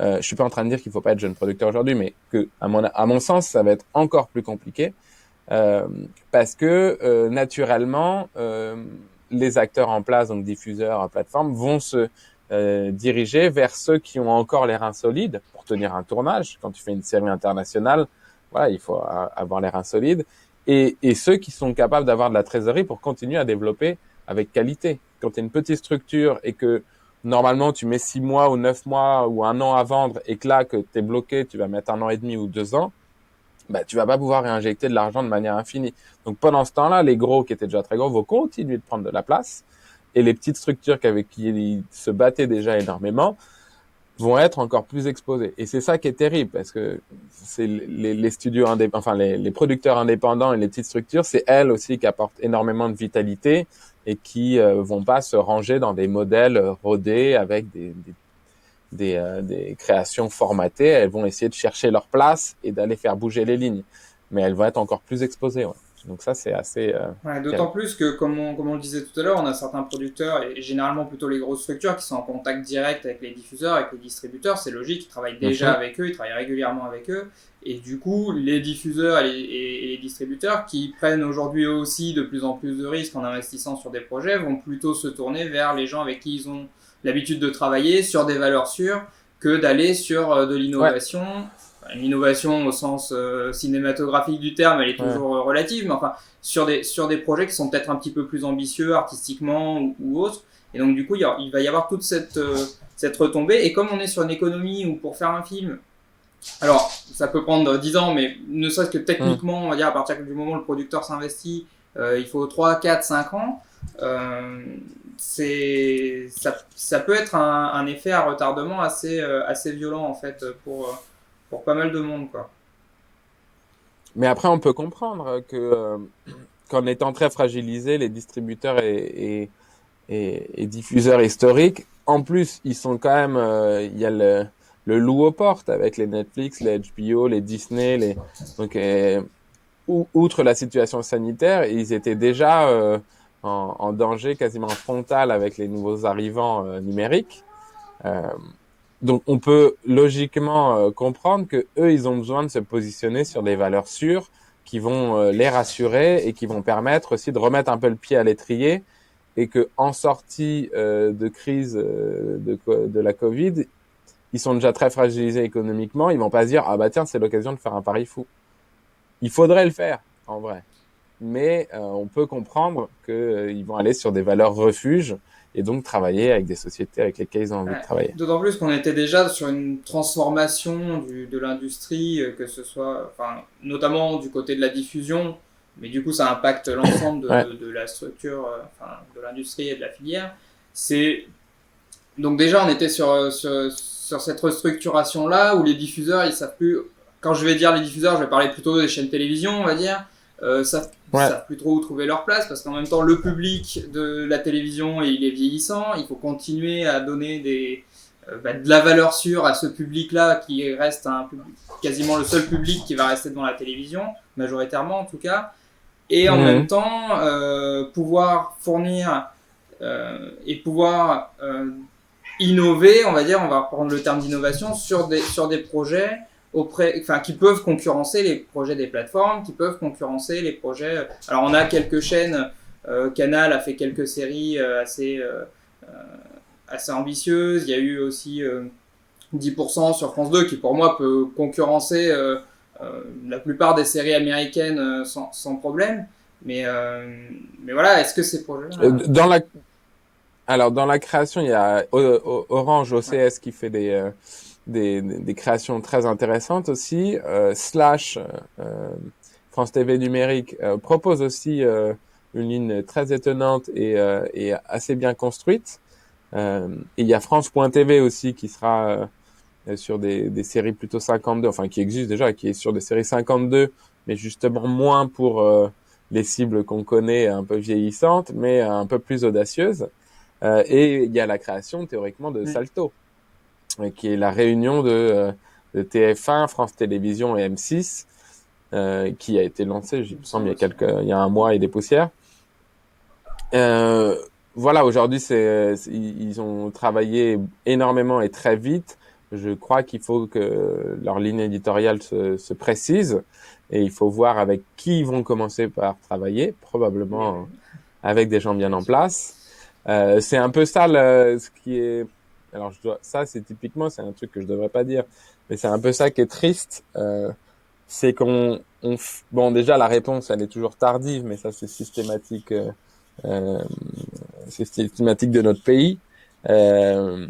Je suis pas en train de dire qu'il faut pas être jeune producteur aujourd'hui, mais que à mon sens, ça va être encore plus compliqué. Parce que naturellement, les acteurs en place, donc diffuseurs, plateformes, vont se diriger vers ceux qui ont encore les reins solides pour tenir un tournage. Quand tu fais une série internationale, voilà, il faut avoir les reins solides. Et ceux qui sont capables d'avoir de la trésorerie pour continuer à développer avec qualité. Quand tu es une petite structure et que normalement tu mets 6 mois ou 9 mois ou 1 an à vendre et que là que tu es bloqué, tu vas mettre 1 an et demi ou 2 ans, bah, tu vas pas pouvoir réinjecter de l'argent de manière infinie. Donc pendant ce temps-là, les gros qui étaient déjà très gros vont continuer de prendre de la place et les petites structures avec qui ils se battaient déjà énormément vont être encore plus exposées. Et c'est ça qui est terrible parce que c'est les studios enfin les producteurs indépendants et les petites structures, c'est elles aussi qui apportent énormément de vitalité et qui vont pas se ranger dans des modèles rodés avec des créations formatées. Elles vont essayer de chercher leur place et d'aller faire bouger les lignes. Mais elles vont être encore plus exposées. Ouais. Donc ça, c'est assez...
Ouais, d'autant plus que, comme on le disait tout à l'heure, on a certains producteurs, et généralement plutôt les grosses structures, qui sont en contact direct avec les diffuseurs, avec les distributeurs. C'est logique, ils travaillent déjà
Mhm.
avec eux, ils travaillent régulièrement avec eux. Et du coup, les diffuseurs et les distributeurs, qui prennent aujourd'hui eux aussi de plus en plus de risques en investissant sur des projets, vont plutôt se tourner vers les gens avec qui ils ont l'habitude de travailler sur des valeurs sûres que d'aller sur de
Ouais,
l'innovation. L'innovation au sens cinématographique du terme, elle est
ouais.
toujours relative, mais enfin, sur des projets qui sont peut-être un petit peu plus ambitieux artistiquement ou autres. Et donc, du coup, il va y avoir toute cette retombée. Et comme on est sur une économie où pour faire un film, alors ça peut prendre 10 ans, mais ne serait-ce que
Mm.
techniquement, on va dire à partir du moment où le producteur s'investit, il faut 3 4 5 ans. Euh, ça peut être un effet à retardement assez violent en fait pour pas mal de monde, quoi.
Mais après, on peut comprendre que qu'en étant très fragilisés, les distributeurs et diffuseurs historiques, en plus, ils sont quand même, il y a le loup aux portes avec les Netflix, les HBO, les Disney, donc outre la situation sanitaire, ils étaient déjà en danger quasiment frontal avec les nouveaux arrivants numériques. Euh, donc on peut logiquement comprendre que eux, ils ont besoin de se positionner sur des valeurs sûres qui vont les rassurer et qui vont permettre aussi de remettre un peu le pied à l'étrier et que en sortie de crise de la Covid, ils sont déjà très fragilisés économiquement, ils vont pas se dire ah bah tiens, c'est l'occasion de faire un pari fou. Il faudrait le faire en vrai, mais on peut comprendre qu'ils vont aller sur des valeurs refuges et donc travailler avec des sociétés avec lesquelles ils ont envie de
Ouais.
travailler.
D'autant plus qu'on était déjà sur une transformation de l'industrie, que ce soit, enfin, notamment du côté de la diffusion, mais du coup ça impacte l'ensemble
Ouais.
de la structure, enfin, de l'industrie et de la filière. C'est donc déjà on était sur cette restructuration là où les diffuseurs ils savent plus. Quand je vais dire les diffuseurs, je vais parler plutôt des chaînes télévision, on va dire.
Ouais.
Savent plus trop où trouver leur place parce qu'en même temps le public de la télévision il est vieillissant, il faut continuer à donner de la valeur sûre à ce public-là qui reste quasiment le seul public qui va rester devant la télévision, majoritairement en tout cas, et en même
Mmh.
temps pouvoir fournir et pouvoir innover, on va dire, on va reprendre le terme d'innovation, sur des projets qui peuvent concurrencer les projets des plateformes, qui peuvent concurrencer les projets. Alors on a quelques chaînes, Canal a fait quelques séries assez ambitieuses. Il y a eu aussi 10% sur France 2 qui pour moi peut concurrencer la plupart des séries américaines sans problème. Mais voilà, est-ce que ces projets-là...
Dans la Alors, dans la création, il y a Orange
Ouais.
OCS qui fait des créations très intéressantes aussi. Slash, France TV numérique, propose aussi une ligne très étonnante et assez bien construite. Et il y a France.tv aussi qui sera sur des séries plutôt 52, enfin qui existe déjà, qui est sur des séries 52, mais justement moins pour les cibles qu'on connaît, un peu vieillissantes, mais un peu plus audacieuses. Et il y a la création théoriquement de
Mm.
Salto, qui est la réunion de TF1, France Télévisions et M6, qui a été lancée, je
Il
me
me
semble,
semble aussi.
il y a un mois et des poussières. Euh, voilà, aujourd'hui, ils ont travaillé énormément et très vite. Je crois qu'il faut que leur ligne éditoriale se précise et il faut voir avec qui ils vont commencer par travailler, probablement avec des gens bien en
Effectivement.
place. C'est un peu ça ce qui est. Alors ça c'est typiquement c'est un truc que je devrais pas dire, mais c'est un peu ça qui est triste. C'est bon déjà la réponse elle est toujours tardive, mais ça euh, c'est systématique de notre pays. Euh,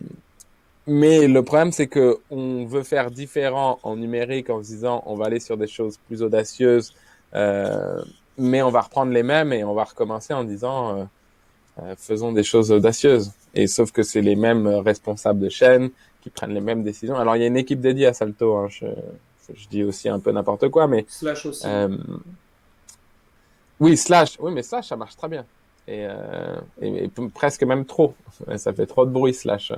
mais le problème, c'est que on veut faire différent en numérique en se disant on va aller sur des choses plus audacieuses, euh, mais on va reprendre les mêmes et on va recommencer en disant faisons des choses audacieuses. Et sauf que c'est les mêmes responsables de chaîne qui prennent les mêmes décisions. Alors il y a une équipe dédiée à Salto. Hein, je dis aussi un peu n'importe quoi, mais
Slash aussi.
euh, oui Slash, oui mais Slash ça marche très bien et presque même trop. Ça fait trop de bruit Slash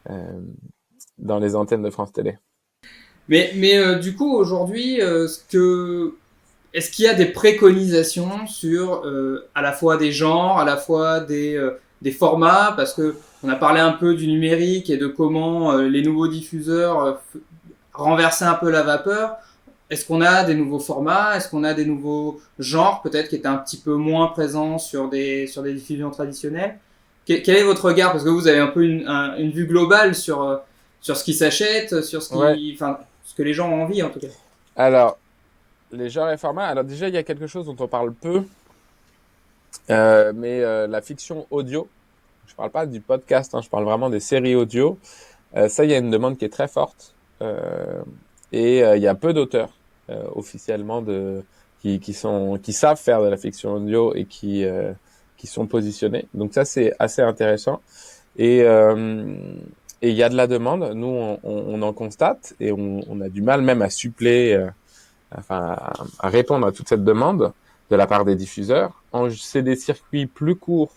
euh, dans les antennes de France Télé.
Mais du coup, aujourd'hui, est-ce qu'il y a des préconisations sur à la fois des genres, à la fois des formats, parce que on a parlé un peu du numérique et de comment les nouveaux diffuseurs renversaient un peu la vapeur. Est-ce qu'on a des nouveaux formats? Est-ce qu'on a des nouveaux genres peut-être qui étaient un petit peu moins présents sur des diffusions traditionnelles? Quel est votre regard? Parce que vous avez un peu une vue globale sur ce qui s'achète, sur
Ouais.
enfin, ce que les gens ont envie en tout cas.
Alors, les genres et formats. Alors déjà, il y a quelque chose dont on parle peu, mais la fiction audio. Je parle pas du podcast, hein, je parle vraiment des séries audio. Ça, il y a une demande qui est très forte. Euh, il y a peu d'auteurs officiellement qui savent faire de la fiction audio et qui sont positionnés. Donc ça, c'est assez intéressant. Et et il y a de la demande. Nous, on en constate et on a du mal même à suppléer, enfin, à répondre à toute cette demande de la part des diffuseurs. C'est des circuits plus courts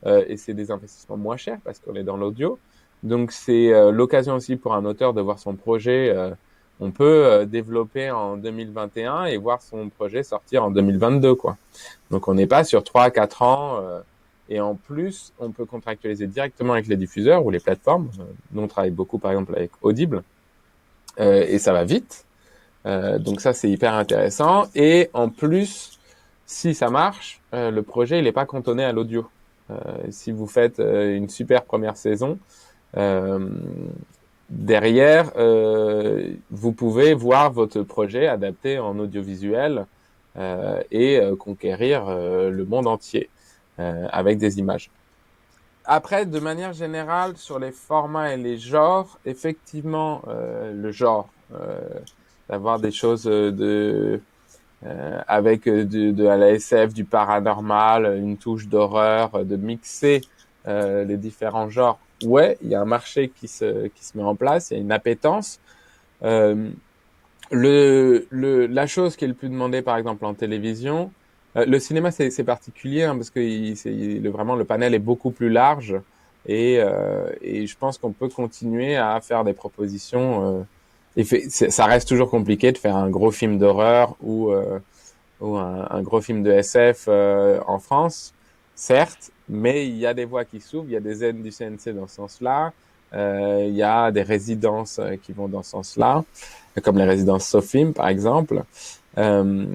et c'est des investissements moins chers parce qu'on est dans l'audio. Donc c'est l'occasion aussi pour un auteur de voir son projet. On peut développer en 2021 et voir son projet sortir en 2022, quoi. Donc on n'est pas sur 3 à 4 ans. Et en plus, on peut contractualiser directement avec les diffuseurs ou les plateformes. Nous, on travaille beaucoup, par exemple, avec Audible. Et ça va vite. Donc ça, c'est hyper intéressant. Et en plus, si ça marche, le projet, il n'est pas cantonné à l'audio. Si vous faites une super première saison, euh, derrière, vous pouvez voir votre projet adapté en audiovisuel et conquérir le monde entier avec des images. Après, de manière générale, sur les formats et les genres, effectivement, le genre, d'avoir des choses avec de la SF, du paranormal, une touche d'horreur, de mixer les différents genres. Ouais, il y a un marché qui se met en place, il y a une appétence. Euh, la chose qui est le plus demandée, par exemple, en télévision, le cinéma, c'est particulier hein, parce que vraiment le panel est beaucoup plus large et je pense qu'on peut continuer à faire des propositions. Ça reste toujours compliqué de faire un gros film d'horreur ou un gros film de SF en France, certes, mais il y a des voies qui s'ouvrent, il y a des aides du CNC dans ce sens-là, il y a des résidences qui vont dans ce sens-là, comme les résidences Sofilm, par exemple. Euh,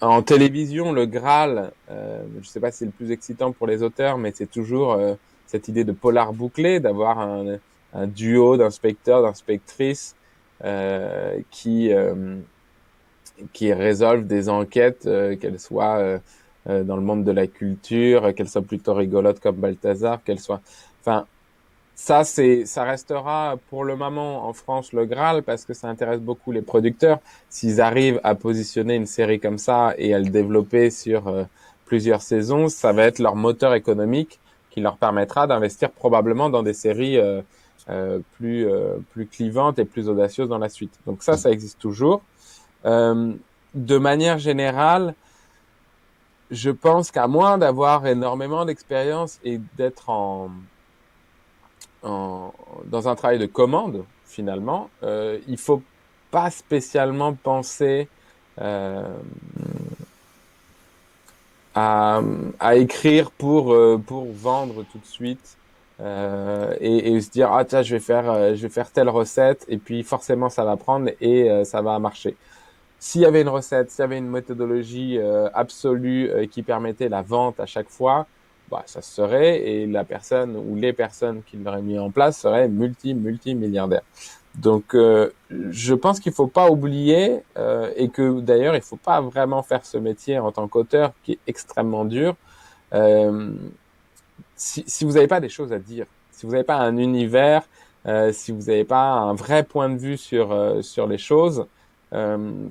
En télévision, le Graal, je ne sais pas si c'est le plus excitant pour les auteurs, mais c'est toujours cette idée de polar bouclé, d'avoir un duo d'inspecteurs, d'inspectrices qui résolvent des enquêtes, qu'elles soient dans le monde de la culture, qu'elles soient plutôt rigolotes comme Balthazar, qu'elles soient... Enfin, ça restera pour le moment en France le Graal parce que ça intéresse beaucoup les producteurs. S'ils arrivent à positionner une série comme ça et à le développer sur plusieurs saisons, ça va être leur moteur économique qui leur permettra d'investir probablement dans des séries plus clivantes et plus audacieuses dans la suite. Donc ça existe toujours. Euh, de manière générale, je pense qu'à moins d'avoir énormément d'expérience et d'être dans un travail de commande, finalement, il faut pas spécialement penser euh, à, à écrire pour vendre tout de suite et se dire ah tiens je vais faire telle recette et puis forcément ça va prendre et ça va marcher. S'il y avait une recette, s'il y avait une méthodologie absolue qui permettait la vente à chaque fois, bah, ça se serait et la personne ou les personnes qui l'auraient mis en place seraient multimilliardaires. Donc, je pense qu'il faut pas oublier et que d'ailleurs, il faut pas vraiment faire ce métier en tant qu'auteur qui est extrêmement dur. Euh, si vous n'avez pas des choses à dire, si vous n'avez pas un univers, si vous n'avez pas un vrai point de vue sur les choses,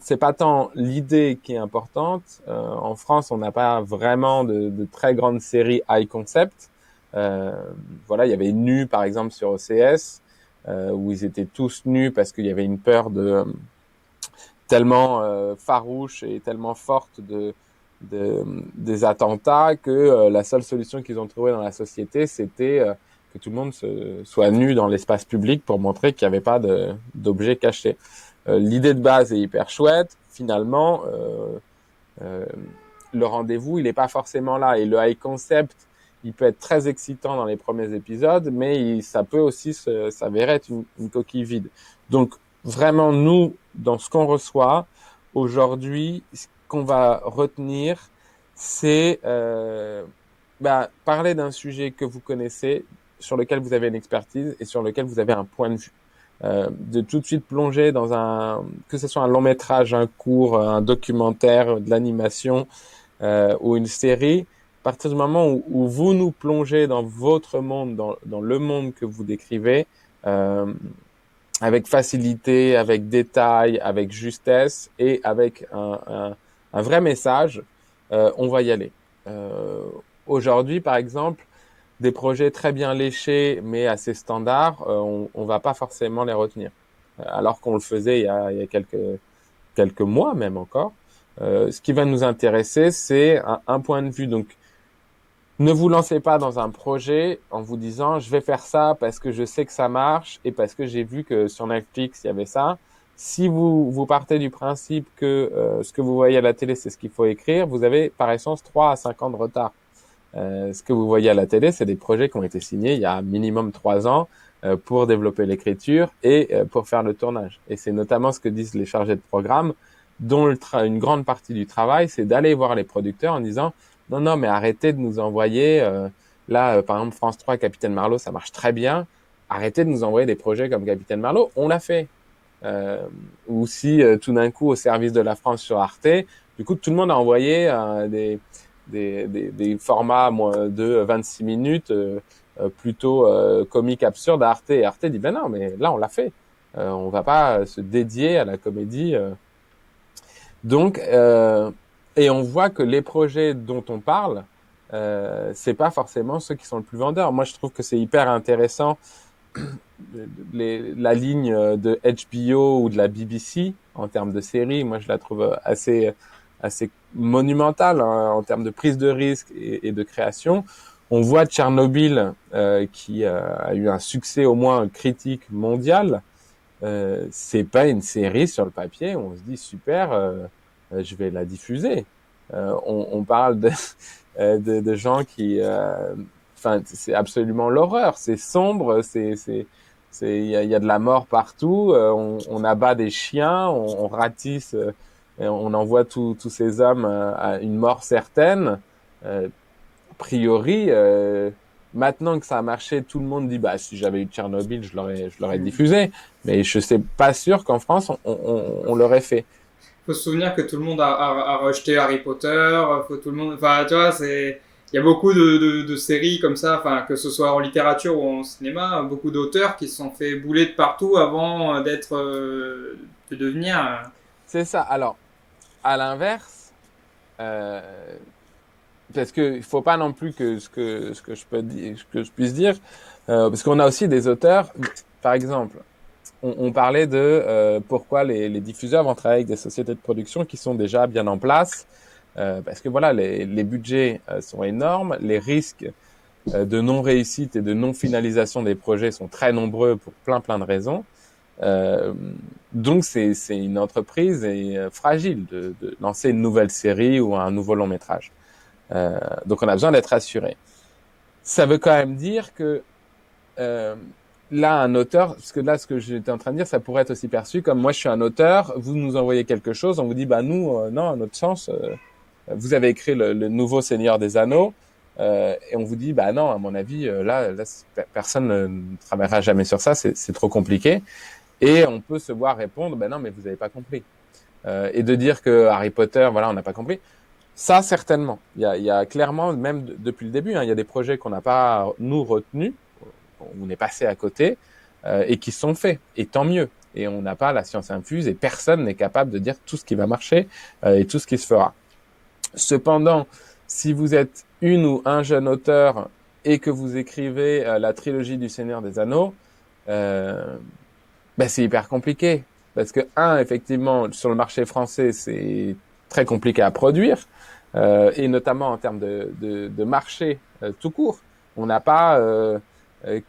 c'est pas tant l'idée qui est importante. En France, on n'a pas vraiment de très grandes séries high concept. Euh, voilà, il y avait Nu par exemple sur OCS où ils étaient tous nus parce qu'il y avait une peur de tellement farouche et tellement forte des attentats que la seule solution qu'ils ont trouvée dans la société, c'était que tout le monde soit nu dans l'espace public pour montrer qu'il n'y avait pas d'objets cachés. L'idée de base est hyper chouette. Finalement, euh, le rendez-vous, il n'est pas forcément là. Et le high concept, il peut être très excitant dans les premiers épisodes, mais ça peut aussi s'avérer être une coquille vide. Donc, vraiment, nous, dans ce qu'on reçoit, aujourd'hui, ce qu'on va retenir, c'est parler d'un sujet que vous connaissez, sur lequel vous avez une expertise et sur lequel vous avez un point de vue. De tout de suite plonger dans que ce soit un long métrage, un court, un documentaire, de l'animation ou une série, à partir du moment où vous nous plongez dans votre monde, dans le monde que vous décrivez, euh, avec facilité, avec détail, avec justesse et avec un vrai message, on va y aller. Euh, Aujourd'hui, par exemple, des projets très bien léchés mais assez standards, on va pas forcément les retenir. Alors qu'on le faisait il y a quelques mois même encore. Ce qui va nous intéresser, c'est un point de vue. Donc, ne vous lancez pas dans un projet en vous disant je vais faire ça parce que je sais que ça marche et parce que j'ai vu que sur Netflix il y avait ça. Si vous partez du principe que ce que vous voyez à la télé c'est ce qu'il faut écrire, vous avez par essence 3 à 5 ans de retard. Ce que vous voyez à la télé, c'est des projets qui ont été signés il y a minimum 3 ans pour développer l'écriture et pour faire le tournage. Et c'est notamment ce que disent les chargés de programme, dont une grande partie du travail, c'est d'aller voir les producteurs en disant non, non, mais arrêtez de nous envoyer, par exemple, France 3, Capitaine Marlowe, ça marche très bien. Arrêtez de nous envoyer des projets comme Capitaine Marlowe, on l'a fait. Ou si tout d'un coup, au service de la France sur Arte, du coup, tout le monde a envoyé des formats de 26 minutes plutôt comiques absurdes à Arte. Et Arte dit, ben non, mais là, on l'a fait. On va pas se dédier à la comédie. Donc, et on voit que les projets dont on parle, c'est pas forcément ceux qui sont le plus vendeurs. Moi, je trouve que c'est hyper intéressant la ligne de HBO ou de la BBC en termes de série. Moi, je la trouve assez monumentale hein, en termes de prise de risque et de création. On voit Tchernobyl qui a eu un succès au moins critique mondial. C'est pas une série sur le papier où on se dit super, je vais la diffuser. On parle de gens qui, enfin, c'est absolument l'horreur. C'est sombre, il y a de la mort partout. On abat des chiens, on ratisse, et on envoie tous ces hommes à une mort certaine. A priori, maintenant que ça a marché, tout le monde dit bah si j'avais eu Tchernobyl, je l'aurais diffusé. Mais je sais pas sûr qu'en France on l'aurait fait.
Faut se souvenir que tout le monde a rejeté Harry Potter, faut tout le monde, enfin, tu vois, il y a beaucoup de séries comme ça, enfin, que ce soit en littérature ou en cinéma, beaucoup d'auteurs qui se sont fait bouler de partout avant de devenir.
C'est ça. Alors, à l'inverse, euh, parce que il faut pas non plus que ce que je peux dire, que je puisse dire, parce qu'on a aussi des auteurs, par exemple, on parlait de pourquoi les diffuseurs vont travailler avec des sociétés de production qui sont déjà bien en place, parce que voilà, les budgets sont énormes, les risques de non-réussite et de non-finalisation des projets sont très nombreux pour plein de raisons. Euh, donc c'est une entreprise fragile de lancer une nouvelle série ou un nouveau long métrage. Donc on a besoin d'être assuré. Ça veut quand même dire que euh, là, un auteur, parce que là, ce que j'étais en train de dire, ça pourrait être aussi perçu comme moi, je suis un auteur, vous nous envoyez quelque chose, on vous dit, bah nous, non, à notre sens, vous avez écrit le nouveau Seigneur des Anneaux, et on vous dit, bah non, à mon avis, là personne ne travaillera jamais sur ça, c'est trop compliqué. Et on peut se voir répondre, bah non, mais vous n'avez pas compris. Et de dire que Harry Potter, voilà, on n'a pas compris. Ça, certainement. Il y a clairement, même depuis le début, hein, il y a des projets qu'on n'a pas, nous, retenus, on est passé à côté, et qui sont faits. Et tant mieux. Et on n'a pas la science infuse et personne n'est capable de dire tout ce qui va marcher et tout ce qui se fera. Cependant, si vous êtes une ou un jeune auteur et que vous écrivez la trilogie du Seigneur des Anneaux, euh, ben c'est hyper compliqué. Parce que, effectivement, sur le marché français, c'est très compliqué à produire, et notamment en termes de marché tout court. On n'a pas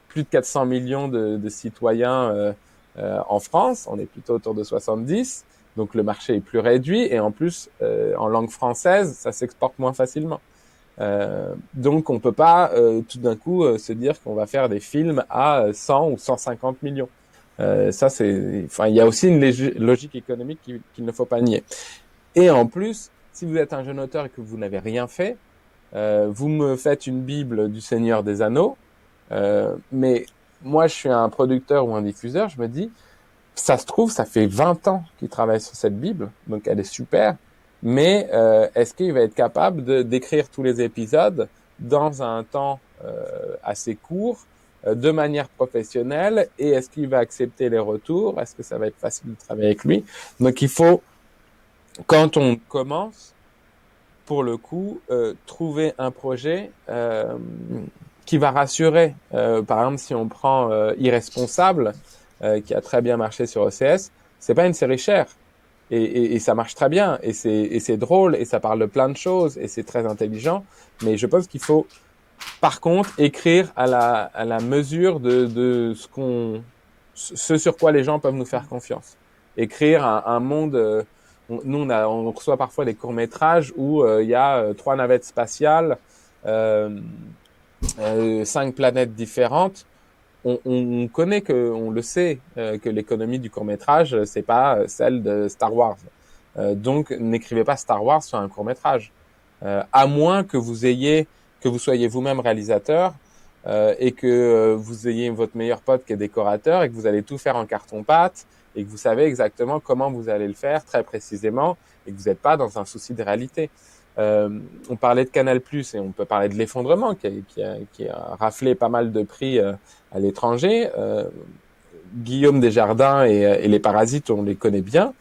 plus de 400 millions de citoyens en France, on est plutôt autour de 70. Donc le marché est plus réduit et en plus, en langue française, ça s'exporte moins facilement. Donc on peut pas tout d'un coup se dire qu'on va faire des films à 100 ou 150 millions. Ça c'est, enfin il y a aussi une logique économique qu'il ne faut pas nier. Et en plus, si vous êtes un jeune auteur et que vous n'avez rien fait, vous me faites une Bible du Seigneur des Anneaux, mais moi je suis un producteur ou un diffuseur, je me dis, ça se trouve, ça fait 20 ans qu'il travaille sur cette Bible, donc elle est super, mais est-ce qu'il va être capable d'écrire tous les épisodes dans un temps assez court, de manière professionnelle, et est-ce qu'il va accepter les retours? Est-ce que ça va être facile de travailler avec lui? Donc il faut, quand on commence, pour le coup, trouver un projet qui va rassurer. Par exemple, si on prend Irresponsable, qui a très bien marché sur OCS, c'est pas une série chère. Et ça marche très bien, et c'est drôle, et ça parle de plein de choses, et c'est très intelligent. Mais je pense qu'il faut, par contre, écrire à la mesure de ce sur quoi les gens peuvent nous faire confiance. Écrire un monde. Nous, on reçoit parfois des courts-métrages où il y a 3 navettes spatiales, 5 planètes différentes. On connaît on le sait, que l'économie du court-métrage, c'est pas celle de Star Wars. Donc, n'écrivez pas Star Wars sur un court-métrage. À moins que vous soyez vous-même réalisateur, et que vous ayez votre meilleur pote qui est décorateur et que vous allez tout faire en carton-pâte et que vous savez exactement comment vous allez le faire très précisément et que vous n'êtes pas dans un souci de réalité. On parlait de Canal+, et on peut parler de l'effondrement qui a raflé pas mal de prix à l'étranger. Guillaume Desjardins et les Parasites, on les connaît bien.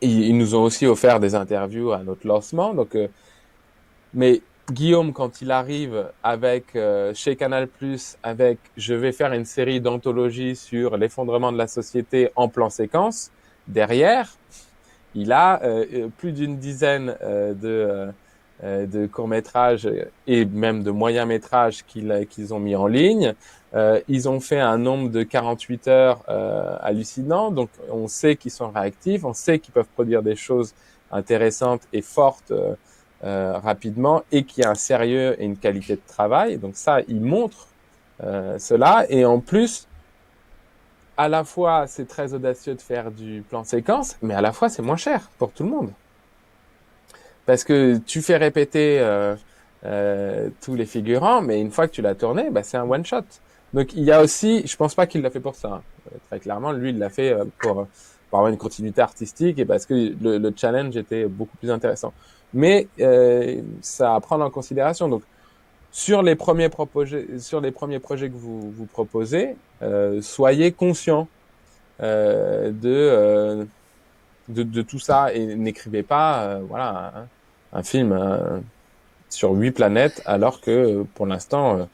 Ils nous ont aussi offert des interviews à notre lancement. Donc, mais Guillaume, quand il arrive avec chez Canal+, avec je vais faire une série d'anthologies sur l'effondrement de la société en plan séquence, derrière, il a plus d'une dizaine de courts-métrages et même de moyens-métrages qu'ils ont mis en ligne. Ils ont fait un nombre de 48 heures hallucinant, donc on sait qu'ils sont réactifs, on sait qu'ils peuvent produire des choses intéressantes et fortes rapidement, et qu'il y a un sérieux et une qualité de travail. Donc ça, ils montrent cela, et en plus, à la fois, c'est très audacieux de faire du plan séquence, mais à la fois, c'est moins cher pour tout le monde. Parce que tu fais répéter tous les figurants, mais une fois que tu l'as tourné, bah, c'est un one-shot. Donc, il y a aussi, je pense pas qu'il l'a fait pour ça. Très clairement, lui, il l'a fait pour avoir une continuité artistique et parce que le challenge était beaucoup plus intéressant. Mais ça à prendre en considération. Donc, sur les premiers projets que vous proposez, soyez conscient de tout ça et n'écrivez pas voilà un film sur 8 planètes alors que pour l'instant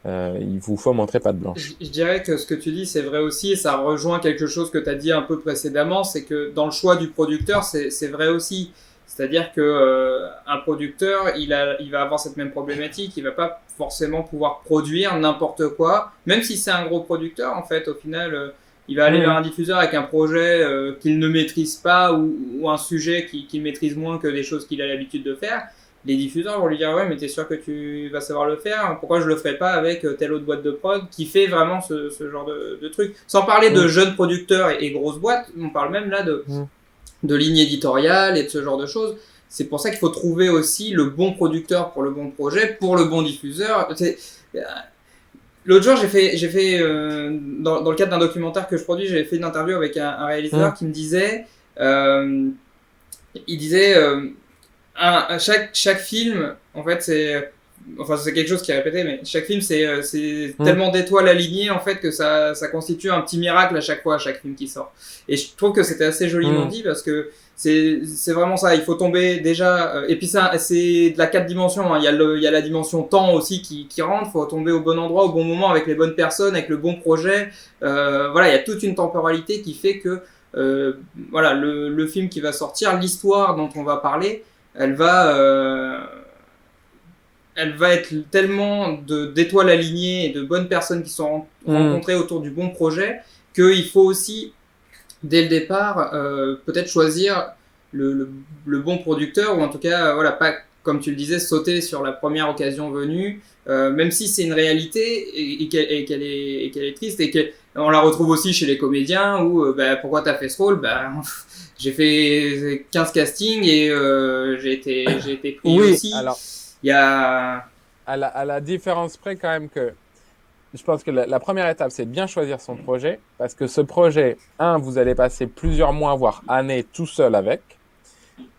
il vous faut montrer patte blanche.
Je dirais que ce que tu dis, c'est vrai aussi, et ça rejoint quelque chose que tu as dit un peu précédemment, c'est que dans le choix du producteur, c'est vrai aussi. C'est-à-dire que un producteur, il va avoir cette même problématique, il va pas forcément pouvoir produire n'importe quoi, même si c'est un gros producteur, en fait, au final, il va aller vers un diffuseur avec un projet qu'il ne maîtrise pas ou un sujet qu'il maîtrise moins que des choses qu'il a l'habitude de faire. Les diffuseurs vont lui dire ouais mais t'es sûr que tu vas savoir le faire, pourquoi je le ferais pas avec telle autre boîte de prod qui fait vraiment ce genre de truc, sans parler de jeunes producteurs et grosses boîtes, on parle même là de ligne éditoriale et de ce genre de choses. C'est pour ça qu'il faut trouver aussi le bon producteur pour le bon projet, pour le bon diffuseur. L'autre jour, j'ai fait dans le cadre d'un documentaire que je produis, j'avais fait une interview avec un réalisateur qui me disait, il disait chaque film, en fait, c'est quelque chose qui est répété, mais chaque film, c'est tellement d'étoiles alignées, en fait, que ça constitue un petit miracle à chaque fois, à chaque film qui sort. Et je trouve que c'était assez joliment dit, parce que c'est vraiment ça, il faut tomber déjà, et puis ça, c'est de la 4 dimensions, hein. Il y a la dimension temps aussi qui rentre, faut tomber au bon endroit, au bon moment, avec les bonnes personnes, avec le bon projet, voilà, il y a toute une temporalité qui fait que, voilà, le film qui va sortir, l'histoire dont on va parler, elle va être tellement d'étoiles alignées et de bonnes personnes qui sont rencontrées autour du bon projet qu'il faut aussi dès le départ, peut-être choisir le, le, le bon producteur, ou en tout cas, voilà, pas, comme tu le disais, sauter sur la première occasion venue, même si c'est une réalité et qu'elle est triste, et qu'on la retrouve aussi chez les comédiens, où bah, pourquoi t'as fait ce rôle, bah, j'ai fait 15 castings et j'ai été pris
Oui,
aussi.
alors,
Il y a...
à la différence près quand même que je pense que la première étape, c'est de bien choisir son projet, parce que ce projet, vous allez passer plusieurs mois, voire années tout seul avec.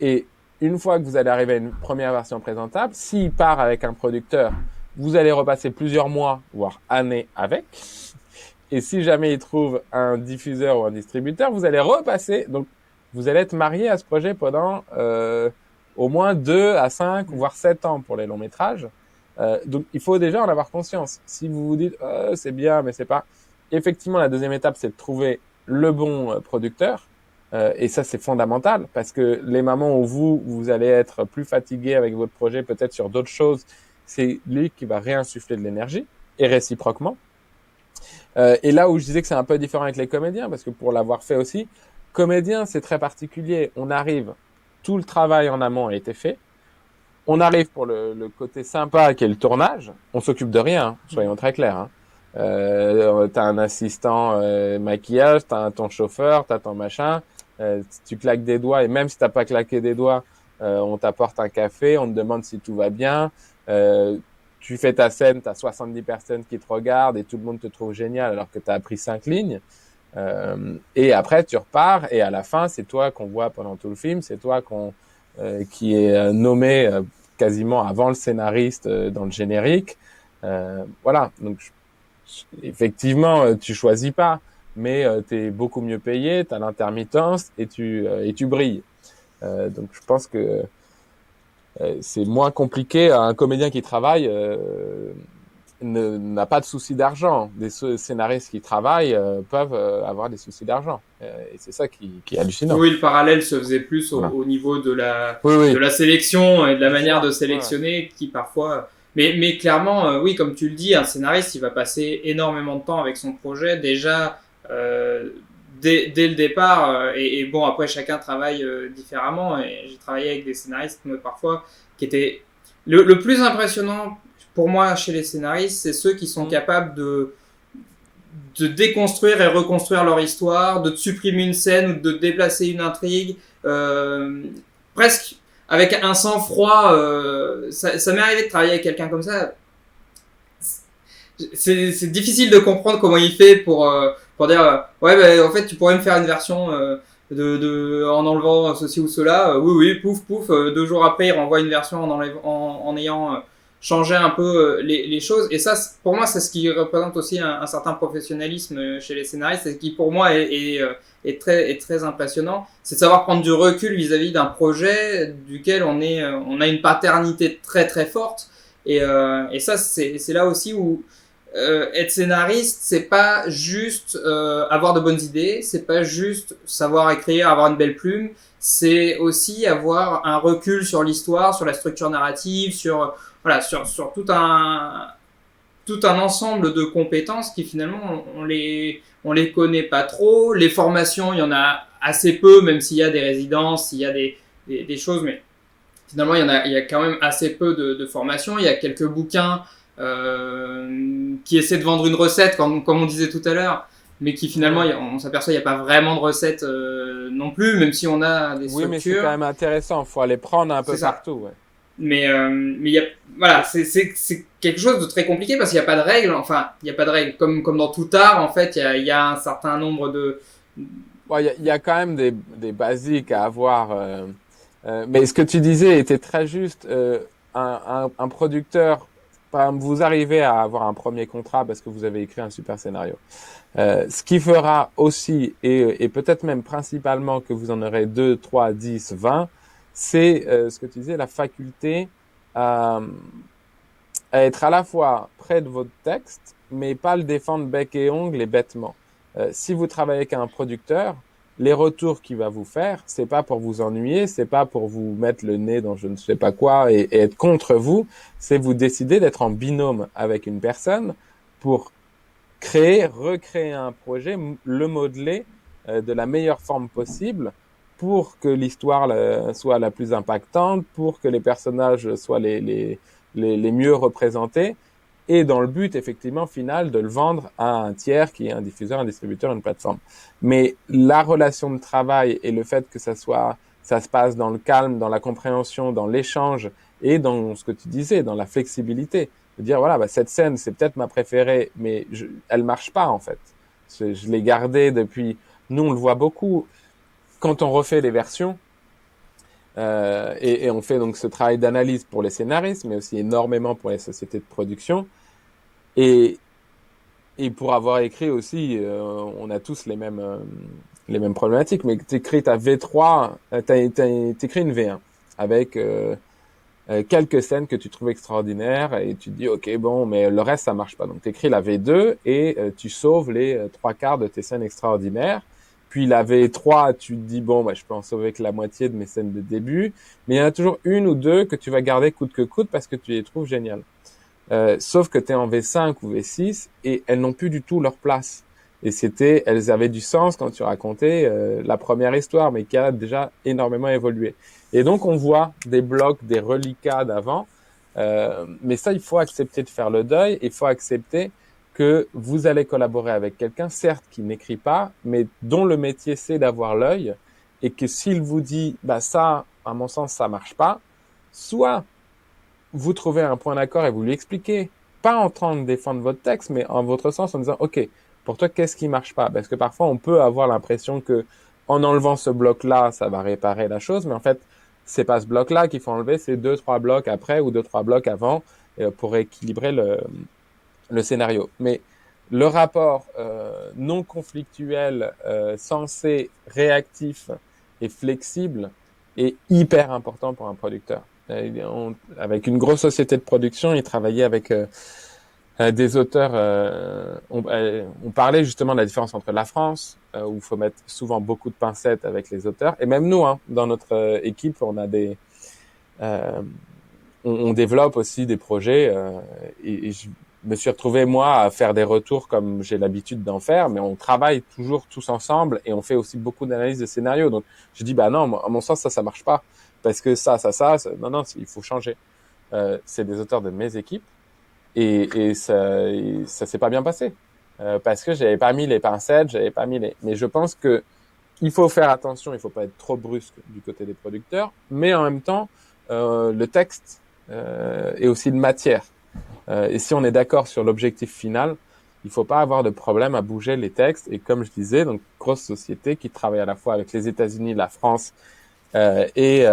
Et une fois que vous allez arriver à une première version présentable, s'il part avec un producteur, vous allez repasser plusieurs mois, voire années avec. Et si jamais il trouve un diffuseur ou un distributeur, vous allez repasser. Donc, vous allez être marié à ce projet pendant au moins 2 à 5, voire 7 ans pour les longs métrages. Donc, il faut déjà en avoir conscience. Si vous vous dites, c'est bien, mais c'est pas. Effectivement, la deuxième étape, c'est de trouver le bon producteur. Et ça, c'est fondamental parce que les moments où vous allez être plus fatigué avec votre projet, peut-être sur d'autres choses, c'est lui qui va réinsuffler de l'énergie et réciproquement. Et là où je disais que c'est un peu différent avec les comédiens, parce que pour l'avoir fait aussi, comédien, c'est très particulier. On arrive, tout le travail en amont a été fait. On arrive pour le côté sympa qui est le tournage. On s'occupe de rien, hein, soyons très clairs. Hein. T'as un assistant maquillage, t'as ton chauffeur, t'as ton machin. Tu claques des doigts et même si t'as pas claqué des doigts, on t'apporte un café, on te demande si tout va bien. Tu fais ta scène, t'as 70 personnes qui te regardent et tout le monde te trouve génial alors que t'as appris 5 lignes. Et après tu repars et à la fin c'est toi qu'on voit pendant tout le film, c'est toi qui est nommé quasiment avant le scénariste dans le générique. Voilà, donc effectivement tu choisis pas, mais tu es beaucoup mieux payé, tu as l'intermittence et tu brilles. Donc je pense que c'est moins compliqué. Un comédien qui travaille n'a pas de souci d'argent. Des scénaristes qui travaillent peuvent avoir des soucis d'argent. Et c'est ça qui est hallucinant.
Oui, le parallèle se faisait plus
Voilà.
au niveau
Oui,
de
oui.
la sélection et de la
Du
manière de
choix. Voilà.
sélectionner qui parfois... Mais clairement, oui, comme tu le dis, un scénariste, il va passer énormément de temps avec son projet. Déjà, dès le départ, et bon, après, chacun travaille différemment. Et j'ai travaillé avec des scénaristes, mais parfois, qui étaient... Le plus impressionnant pour moi chez les scénaristes, c'est ceux qui sont capables de déconstruire et reconstruire leur histoire, de supprimer une scène ou de déplacer une intrigue, presque avec un sang-froid. Ça m'est arrivé de travailler avec quelqu'un comme ça. C'est difficile de comprendre comment il fait pour dire ouais, bah, en fait, tu pourrais me faire une version en enlevant ceci ou cela. Oui, oui, pouf, pouf. 2 jours après, il renvoie une version en ayant changer un peu les choses. Et ça, pour moi, c'est ce qui représente aussi un certain professionnalisme chez les scénaristes, et qui pour moi est très impressionnant. C'est de savoir prendre du recul vis-à-vis d'un projet duquel on a une paternité très très forte. Et ça, c'est là aussi où être scénariste, c'est pas juste avoir de bonnes idées, c'est pas juste savoir écrire, avoir une belle plume, c'est aussi avoir un recul sur l'histoire, sur la structure narrative, sur tout un ensemble de compétences qui finalement on les connaît pas trop. Les formations, il y en a assez peu, même s'il y a des résidences, s'il y a des choses, mais finalement il y a quand même assez peu de formations. Il y a quelques bouquins qui essaient de vendre une recette, comme on disait tout à l'heure, mais qui finalement on s'aperçoit qu'il n'y a pas vraiment de recette non plus, même si on a des structures.
Oui, mais c'est quand même intéressant. Il faut aller prendre un peu partout. Ouais.
Mais il y a, voilà, c'est quelque chose de très compliqué parce qu'il n'y a pas de règles. Enfin, il n'y a pas de règles. Comme dans tout art, en fait, il y a un certain nombre de...
Bon, il y a quand même des basiques à avoir. Mais ce que tu disais était très juste. Un producteur, par exemple, vous arrivez à avoir un premier contrat parce que vous avez écrit un super scénario. Ce qui fera aussi, et peut-être même principalement que vous en aurez 2, 3, 10, 20, c'est ce que tu disais, la faculté à être à la fois près de votre texte, mais pas le défendre bec et ongle et bêtement. Si vous travaillez avec un producteur, les retours qu'il va vous faire, c'est pas pour vous ennuyer, c'est pas pour vous mettre le nez dans je ne sais pas quoi et être contre vous, c'est vous décider d'être en binôme avec une personne pour créer, recréer un projet, le modeler de la meilleure forme possible pour que l'histoire soit la plus impactante, pour que les personnages soient les mieux représentés, et dans le but, effectivement, final, de le vendre à un tiers qui est un diffuseur, un distributeur, une plateforme. Mais la relation de travail et le fait que ça se passe dans le calme, dans la compréhension, dans l'échange et dans ce que tu disais, dans la flexibilité. De dire, voilà, bah, cette scène, c'est peut-être ma préférée, mais elle marche pas, en fait. Je l'ai gardée depuis, nous, on le voit beaucoup. Quand on refait les versions, et on fait donc ce travail d'analyse pour les scénaristes, mais aussi énormément pour les sociétés de production. Et pour avoir écrit aussi, on a tous les mêmes problématiques, mais t'écris ta V3, t'écris une V1 avec quelques scènes que tu trouves extraordinaires et tu te dis, ok, bon, mais le reste, ça marche pas. Donc, t'écris la V2 et tu sauves les trois quarts de tes scènes extraordinaires. Puis la V3, tu te dis, bon, bah, je peux en sauver que la moitié de mes scènes de début. Mais il y en a toujours une ou deux que tu vas garder coûte que coûte parce que tu les trouves géniales. Sauf que tu es en V5 ou V6 et elles n'ont plus du tout leur place. Et elles avaient du sens quand tu racontais la première histoire, mais qui a déjà énormément évolué. Et donc on voit des blocs, des reliquats d'avant, mais ça il faut accepter de faire le deuil. Il faut accepter que vous allez collaborer avec quelqu'un, certes qui n'écrit pas, mais dont le métier c'est d'avoir l'œil, et que s'il vous dit bah ça, à mon sens ça marche pas, soit vous trouvez un point d'accord et vous lui expliquez, pas en train de défendre votre texte, mais en votre sens, en disant, OK, pour toi, qu'est-ce qui marche pas? Parce que parfois, on peut avoir l'impression que en enlevant ce bloc-là, ça va réparer la chose, mais en fait, c'est pas ce bloc-là qu'il faut enlever, c'est 2-3 blocs après ou 2-3 blocs avant pour équilibrer le scénario. Mais le rapport non conflictuel, sensé, réactif et flexible est hyper important pour un producteur. Avec une grosse société de production, il travaillait avec des auteurs. On parlait justement de la différence entre la France, où il faut mettre souvent beaucoup de pincettes avec les auteurs, et même nous, hein, dans notre équipe, on a on développe aussi des projets, et je me suis retrouvé moi à faire des retours comme j'ai l'habitude d'en faire, mais on travaille toujours tous ensemble et on fait aussi beaucoup d'analyses de scénarios. Donc je dis bah non, à mon sens ça marche pas parce que non, il faut changer. C'est des auteurs de mes équipes et ça s'est pas bien passé parce que j'avais pas mis les pincettes, mais je pense que il faut faire attention, il faut pas être trop brusque du côté des producteurs, mais en même temps le texte est aussi de matière. Et si on est d'accord sur l'objectif final, il faut pas avoir de problème à bouger les textes. Et comme je disais, donc grosse société qui travaille à la fois avec les États-Unis, la France et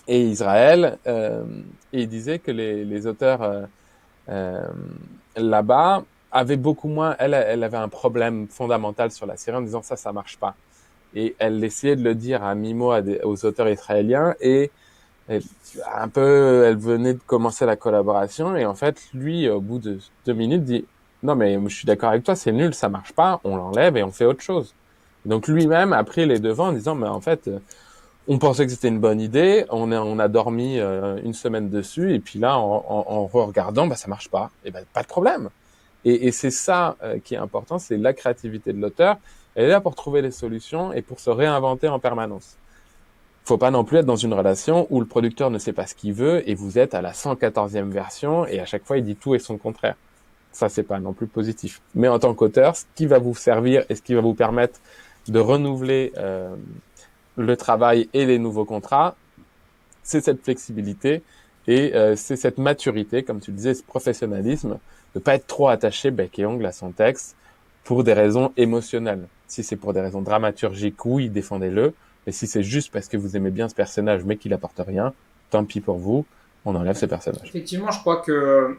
Israël. Et il disait que les auteurs là-bas avaient beaucoup moins. Elle avait un problème fondamental sur la série en disant ça marche pas. Et elle essayait de le dire à mi-mot aux auteurs israéliens et elle venait de commencer la collaboration et en fait, lui, au bout de 2 minutes, dit non mais je suis d'accord avec toi, c'est nul, ça marche pas, on l'enlève et on fait autre chose. Donc lui-même a pris les devants en disant mais en fait, on pensait que c'était une bonne idée, on a dormi une semaine dessus et puis là, en regardant, bah ça marche pas. Et ben pas de problème. Et c'est ça qui est important, c'est la créativité de l'auteur. Elle est là pour trouver les solutions et pour se réinventer en permanence. Faut pas non plus être dans une relation où le producteur ne sait pas ce qu'il veut et vous êtes à la 114e version et à chaque fois il dit tout et son contraire. Ça, c'est pas non plus positif. Mais en tant qu'auteur, ce qui va vous servir et ce qui va vous permettre de renouveler le travail et les nouveaux contrats, c'est cette flexibilité et c'est cette maturité, comme tu le disais, ce professionnalisme, de pas être trop attaché bec et ongle à son texte pour des raisons émotionnelles. Si c'est pour des raisons dramaturgiques, oui, défendez-le. Mais si c'est juste parce que vous aimez bien ce personnage mais qu'il apporte rien, tant pis pour vous, on enlève ce personnage.
Effectivement, je crois que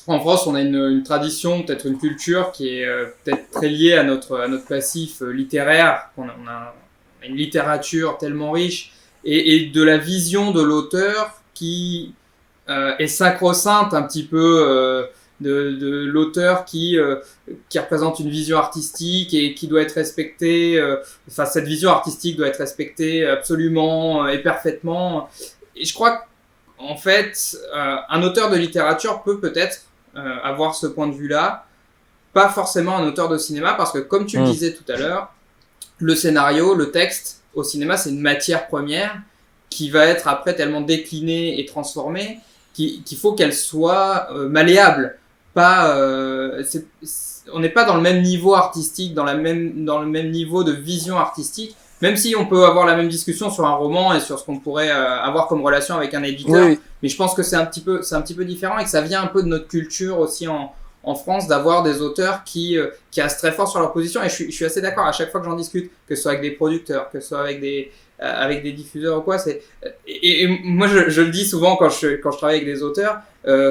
en France, on a une tradition, peut-être une culture qui est peut-être très liée à notre passif littéraire. On a une littérature tellement riche et de la vision de l'auteur qui est sacro-sainte un petit peu de l'auteur qui représente une vision artistique et qui doit être respectée. Enfin, cette vision artistique doit être respectée absolument et parfaitement. Et je crois qu'en fait, un auteur de littérature peut peut-être avoir ce point de vue-là, pas forcément un auteur de cinéma, parce que comme tu le disais tout à l'heure, le scénario, le texte, au cinéma, c'est une matière première qui va être après tellement déclinée et transformée qu'il faut qu'elle soit malléable. Pas, on n'est pas dans le même niveau artistique, dans le même niveau de vision artistique, même si on peut avoir la même discussion sur un roman et sur ce qu'on pourrait avoir comme relation avec un éditeur.
Oui,
Mais je pense que c'est un petit peu différent et que ça vient un peu de notre culture aussi en France d'avoir des auteurs qui restent très forts sur leur position. Et je suis assez d'accord à chaque fois que j'en discute, que ce soit avec des producteurs, que ce soit avec des diffuseurs ou quoi. Et moi je le dis souvent quand je travaille avec des auteurs,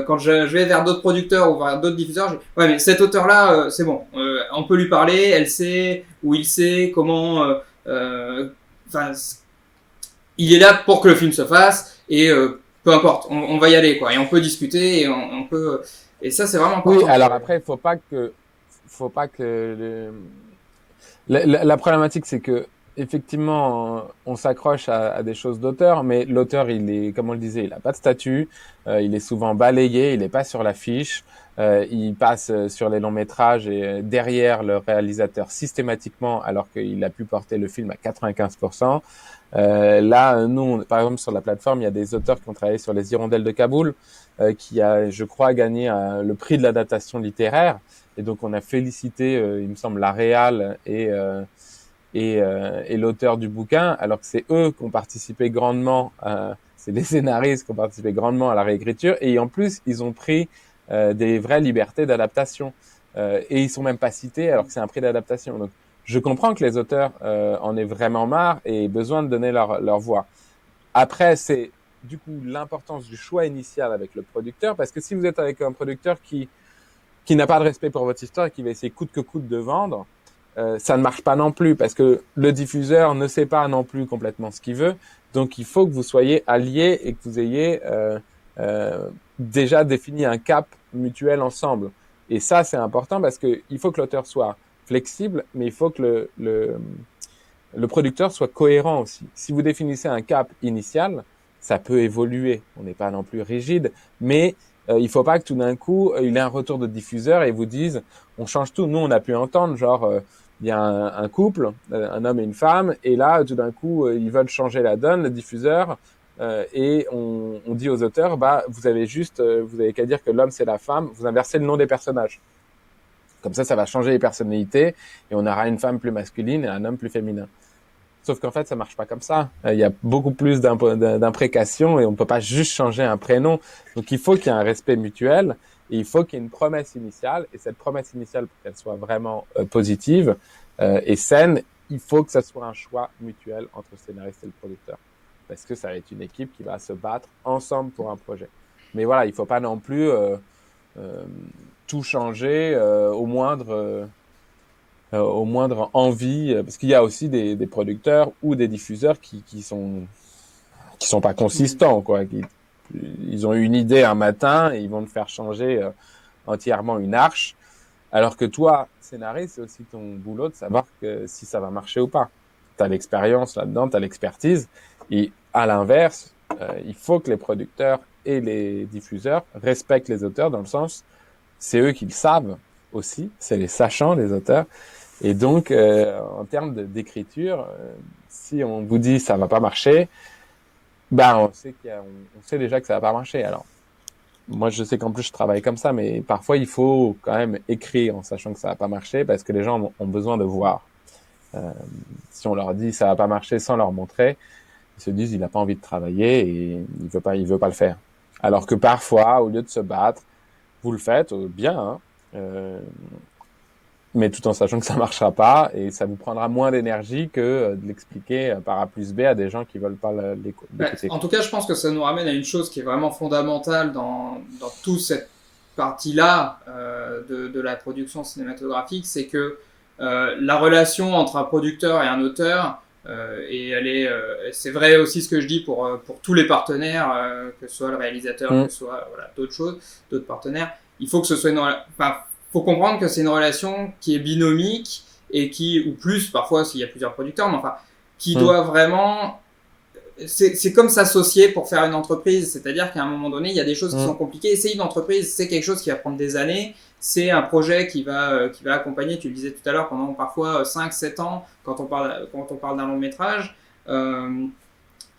quand je vais vers d'autres producteurs ou vers d'autres diffuseurs, je dis, ouais mais cet auteur là c'est bon, on peut lui parler, elle sait ou il sait comment. Enfin, il est là pour que le film se fasse et peu importe, on va y aller quoi et on peut discuter et on peut et ça c'est vraiment
oui.
important.
Alors après, faut pas que la problématique, c'est que effectivement, on s'accroche à des choses d'auteur, mais l'auteur, il est, comme on le disait, il a pas de statut, il est souvent balayé, il n'est pas sur l'affiche, il passe sur les longs métrages et derrière le réalisateur systématiquement, alors qu'il a pu porter le film à 95%. Là, nous, par exemple, sur la plateforme, il y a des auteurs qui ont travaillé sur Les Hirondelles de Kaboul, qui a, je crois, gagné le prix de l'adaptation littéraire. Et donc, on a félicité, il me semble, la réal et l'auteur du bouquin, alors que c'est eux qui ont participé grandement, c'est des scénaristes qui ont participé grandement à la réécriture, et en plus, ils ont pris des vraies libertés d'adaptation. Et ils sont même pas cités alors que c'est un prix d'adaptation. Donc, je comprends que les auteurs en aient vraiment marre et aient besoin de donner leur voix. Après, c'est du coup l'importance du choix initial avec le producteur, parce que si vous êtes avec un producteur qui n'a pas de respect pour votre histoire et qui va essayer coûte que coûte de vendre, ça ne marche pas non plus, parce que le diffuseur ne sait pas non plus complètement ce qu'il veut. Donc, il faut que vous soyez alliés et que vous ayez déjà défini un cap mutuel ensemble. Et ça, c'est important parce que il faut que l'auteur soit flexible, mais il faut que le producteur soit cohérent aussi. Si vous définissez un cap initial, ça peut évoluer. On n'est pas non plus rigide, mais il faut pas que tout d'un coup, il ait un retour de diffuseur et vous dise, on change tout. Nous, on a pu entendre, genre, il y a un couple, un homme et une femme, et là, tout d'un coup, ils veulent changer la donne, le diffuseur, et on dit aux auteurs, bah, vous avez qu'à dire que l'homme c'est la femme, vous inversez le nom des personnages. Comme ça va changer les personnalités, et on aura une femme plus masculine et un homme plus féminin. Sauf qu'en fait, ça marche pas comme ça. Il y a beaucoup plus d'imprécations et on ne peut pas juste changer un prénom. Donc, il faut qu'il y ait un respect mutuel et il faut qu'il y ait une promesse initiale. Et cette promesse initiale, pour qu'elle soit vraiment positive et saine, il faut que ça soit un choix mutuel entre le scénariste et le producteur. Parce que ça va être une équipe qui va se battre ensemble pour un projet. Mais voilà, il ne faut pas non plus tout changer au moindre envie, parce qu'il y a aussi des producteurs ou des diffuseurs qui sont pas consistants, quoi. Ils ont eu une idée un matin et ils vont te faire changer entièrement une arche, alors que toi, scénariste, c'est aussi ton boulot de savoir que si ça va marcher ou pas. T'as l'expérience là-dedans, t'as l'expertise, et à l'inverse, il faut que les producteurs et les diffuseurs respectent les auteurs dans le sens, c'est eux qui le savent aussi, c'est les sachants, les auteurs. Et donc, en termes d'écriture, si on vous dit ça va pas marcher, ben on sait déjà que ça va pas marcher. Alors, moi, je sais qu'en plus je travaille comme ça, mais parfois il faut quand même écrire en sachant que ça va pas marcher parce que les gens ont besoin de voir. Euh, Si on leur dit ça va pas marcher sans leur montrer, ils se disent il a pas envie de travailler et il veut pas le faire. Alors que parfois, au lieu de se battre, vous le faites bien, hein, mais tout en sachant que ça marchera pas et ça vous prendra moins d'énergie que de l'expliquer par A plus B à des gens qui veulent pas l'écouter.
En tout cas, je pense que ça nous ramène à une chose qui est vraiment fondamentale dans toute cette partie-là de la production cinématographique, c'est que la relation entre un producteur et un auteur, et c'est vrai aussi ce que je dis pour tous les partenaires, que ce soit le réalisateur, que ce soit voilà, d'autres partenaires, il faut que ce soit faut comprendre que c'est une relation qui est binomique et ou plus parfois s'il y a plusieurs producteurs, mais enfin, qui doit vraiment c'est comme s'associer pour faire une entreprise. C'est-à-dire qu'à un moment donné, il y a des choses qui sont compliquées. Essayer une entreprise, c'est quelque chose qui va prendre des années. C'est un projet qui va accompagner, tu le disais tout à l'heure, pendant parfois 5, 7 ans quand on parle d'un long métrage.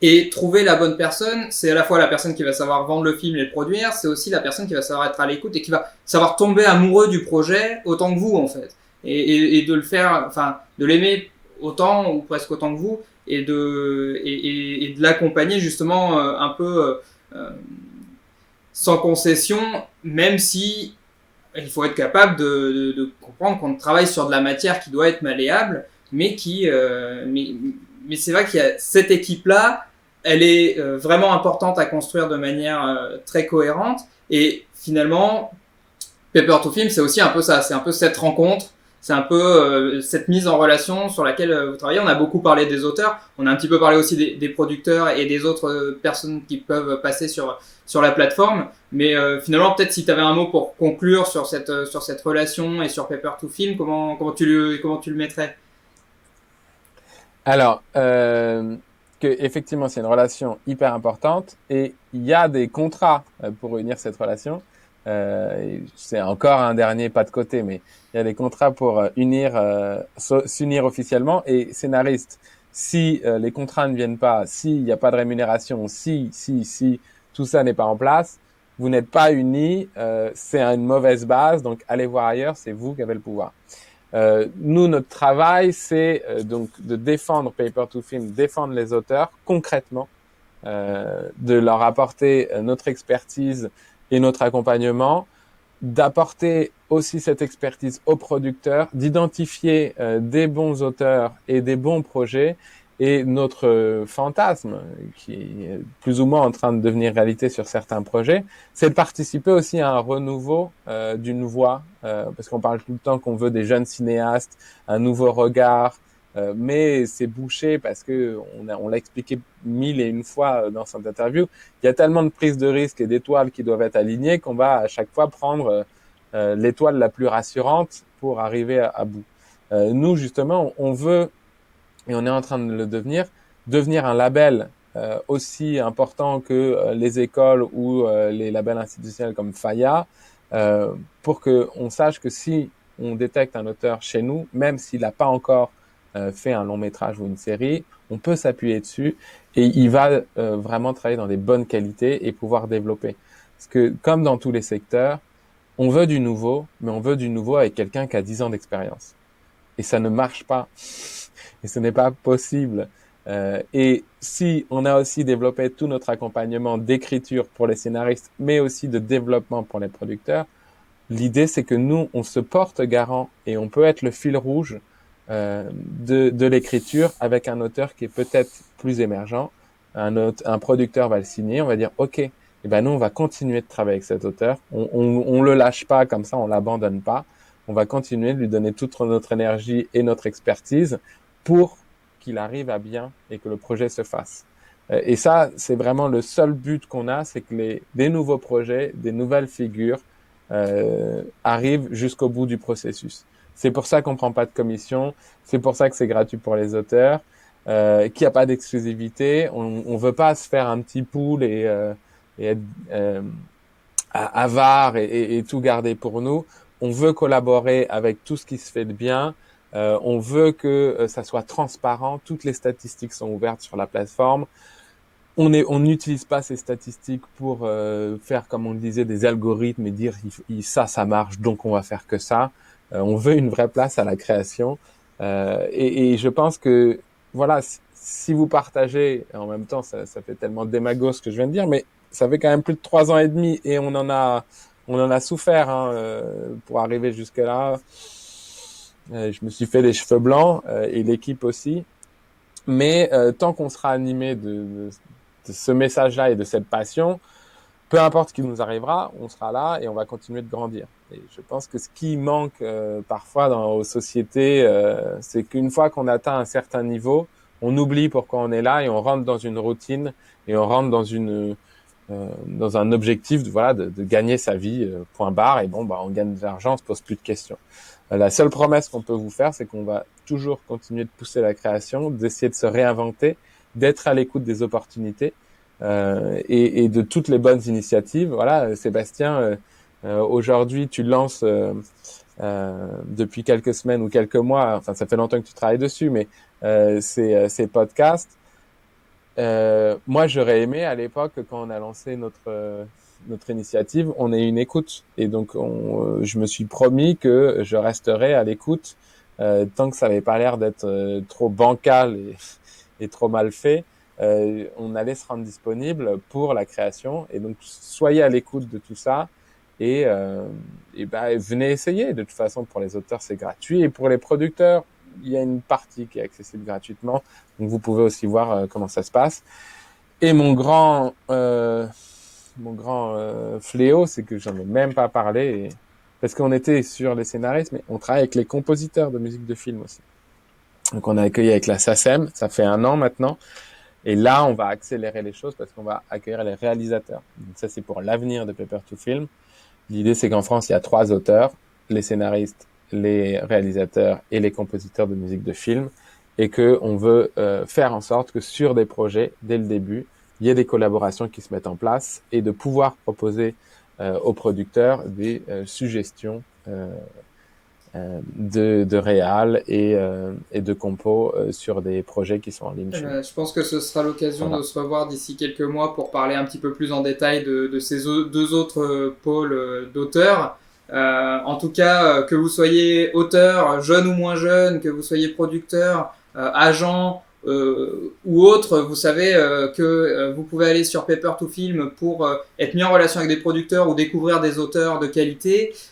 Et trouver la bonne personne, c'est à la fois la personne qui va savoir vendre le film et le produire, c'est aussi la personne qui va savoir être à l'écoute et qui va savoir tomber amoureux du projet autant que vous, en fait. Et de le faire, enfin, de l'aimer autant ou presque autant que vous, et de l'accompagner justement un peu sans concession, même si il faut être capable de comprendre qu'on travaille sur de la matière qui doit être malléable, mais c'est vrai qu'il y a cette équipe-là, elle est vraiment importante à construire de manière très cohérente. Et finalement, Paper to Film, c'est aussi un peu ça. C'est un peu cette rencontre, c'est un peu cette mise en relation sur laquelle vous travaillez. On a beaucoup parlé des auteurs, on a un petit peu parlé aussi des producteurs et des autres personnes qui peuvent passer sur la plateforme. Mais finalement, peut-être si tu avais un mot pour conclure sur cette relation et sur Paper to Film, comment tu le mettrais?
Alors, que effectivement, c'est une relation hyper importante et il y a des contrats pour unir cette relation. C'est encore un dernier pas de côté, mais il y a des contrats pour s'unir officiellement. Et scénariste, si les contrats ne viennent pas, s'il n'y a pas de rémunération, si tout ça n'est pas en place, vous n'êtes pas unis, c'est une mauvaise base. Donc, allez voir ailleurs, c'est vous qui avez le pouvoir. Nous, notre travail, c'est donc de défendre Paper to Film, défendre les auteurs concrètement, de leur apporter notre expertise et notre accompagnement, d'apporter aussi cette expertise aux producteurs, d'identifier des bons auteurs et des bons projets. Et notre fantasme, qui est plus ou moins en train de devenir réalité sur certains projets, c'est de participer aussi à un renouveau d'une voix, parce qu'on parle tout le temps qu'on veut des jeunes cinéastes, un nouveau regard, mais c'est bouché parce que on l'a expliqué 1000 et une fois dans cette interview. Il y a tellement de prises de risques et d'étoiles qui doivent être alignées qu'on va à chaque fois prendre l'étoile la plus rassurante pour arriver à bout. Nous, justement, on veut, et on est en train de le devenir un label aussi important que les écoles ou les labels institutionnels comme Faya, pour qu'on sache que si on détecte un auteur chez nous, même s'il n'a pas encore fait un long métrage ou une série, on peut s'appuyer dessus et il va vraiment travailler dans des bonnes qualités et pouvoir développer. Parce que comme dans tous les secteurs, on veut du nouveau, mais on veut du nouveau avec quelqu'un qui a 10 ans d'expérience. Et ça ne marche pas. Et ce n'est pas possible. Et si on a aussi développé tout notre accompagnement d'écriture pour les scénaristes, mais aussi de développement pour les producteurs, l'idée c'est que nous, on se porte garant et on peut être le fil rouge de l'écriture avec un auteur qui est peut-être plus émergent. Un producteur va le signer, on va dire ok, eh ben nous on va continuer de travailler avec cet auteur, on le lâche pas comme ça, on l'abandonne pas, on va continuer de lui donner toute notre énergie et notre expertise pour qu'il arrive à bien et que le projet se fasse. Et ça, c'est vraiment le seul but qu'on a, c'est que des nouveaux projets, des nouvelles figures arrivent jusqu'au bout du processus. C'est pour ça qu'on prend pas de commission, c'est pour ça que c'est gratuit pour les auteurs, qu'il n'y a pas d'exclusivité. On veut pas se faire un petit pool et être avare et tout garder pour nous. On veut collaborer avec tout ce qui se fait de bien. On veut que ça soit transparent. Toutes les statistiques sont ouvertes sur la plateforme. On n'utilise pas ces statistiques pour faire, comme on le disait, des algorithmes et dire ça marche, donc on va faire que ça. On veut une vraie place à la création. Et je pense que, voilà, si vous partagez, en même temps, ça fait tellement démago ce que je viens de dire, mais ça fait quand même plus de 3 ans et demi et on en a souffert pour arriver jusque-là. Je me suis fait les cheveux blancs et l'équipe aussi. Mais tant qu'on sera animé de ce message-là et de cette passion, peu importe ce qui nous arrivera, on sera là et on va continuer de grandir. Et je pense que ce qui manque parfois dans nos sociétés, c'est qu'une fois qu'on atteint un certain niveau, on oublie pourquoi on est là et on rentre dans une routine et on rentre dans un objectif de gagner sa vie, point barre. Et bon, on gagne de l'argent, on se pose plus de questions. La seule promesse qu'on peut vous faire, c'est qu'on va toujours continuer de pousser la création, d'essayer de se réinventer, d'être à l'écoute des opportunités et de toutes les bonnes initiatives. Voilà, Sébastien, aujourd'hui, tu lances depuis quelques semaines ou quelques mois, enfin ça fait longtemps que tu travailles dessus, mais ces podcasts. Moi, j'aurais aimé à l'époque, quand on a lancé notre initiative, on ait une écoute. Et donc, je me suis promis que je resterais à l'écoute tant que ça n'avait pas l'air d'être trop bancal et trop mal fait. On allait se rendre disponible pour la création. Et donc, soyez à l'écoute de tout ça. Venez essayer. De toute façon, pour les auteurs, c'est gratuit. Et pour les producteurs, il y a une partie qui est accessible gratuitement. Donc, vous pouvez aussi voir comment ça se passe. Et mon grand fléau, c'est que j'en ai même pas parlé. Parce qu'on était sur les scénaristes, mais on travaille avec les compositeurs de musique de film aussi. Donc, on a accueilli avec la SACEM. Ça fait 1 an maintenant. Et là, on va accélérer les choses parce qu'on va accueillir les réalisateurs. Donc, ça, c'est pour l'avenir de Paper to Film. L'idée, c'est qu'en France, il y a 3 auteurs, les scénaristes, les réalisateurs et les compositeurs de musique de film, et que on veut faire en sorte que sur des projets, dès le début, il y ait des collaborations qui se mettent en place et de pouvoir proposer aux producteurs des suggestions de réal et de compos sur des projets qui sont en ligne.
Je pense que ce sera l'occasion de se revoir d'ici quelques mois pour parler un petit peu plus en détail de ces deux autres pôles d'auteurs. En tout cas, que vous soyez auteur, jeune ou moins jeune, que vous soyez producteur, agent ou autre, vous savez que vous pouvez aller sur Paper to Film pour être mis en relation avec des producteurs ou découvrir des auteurs de qualité.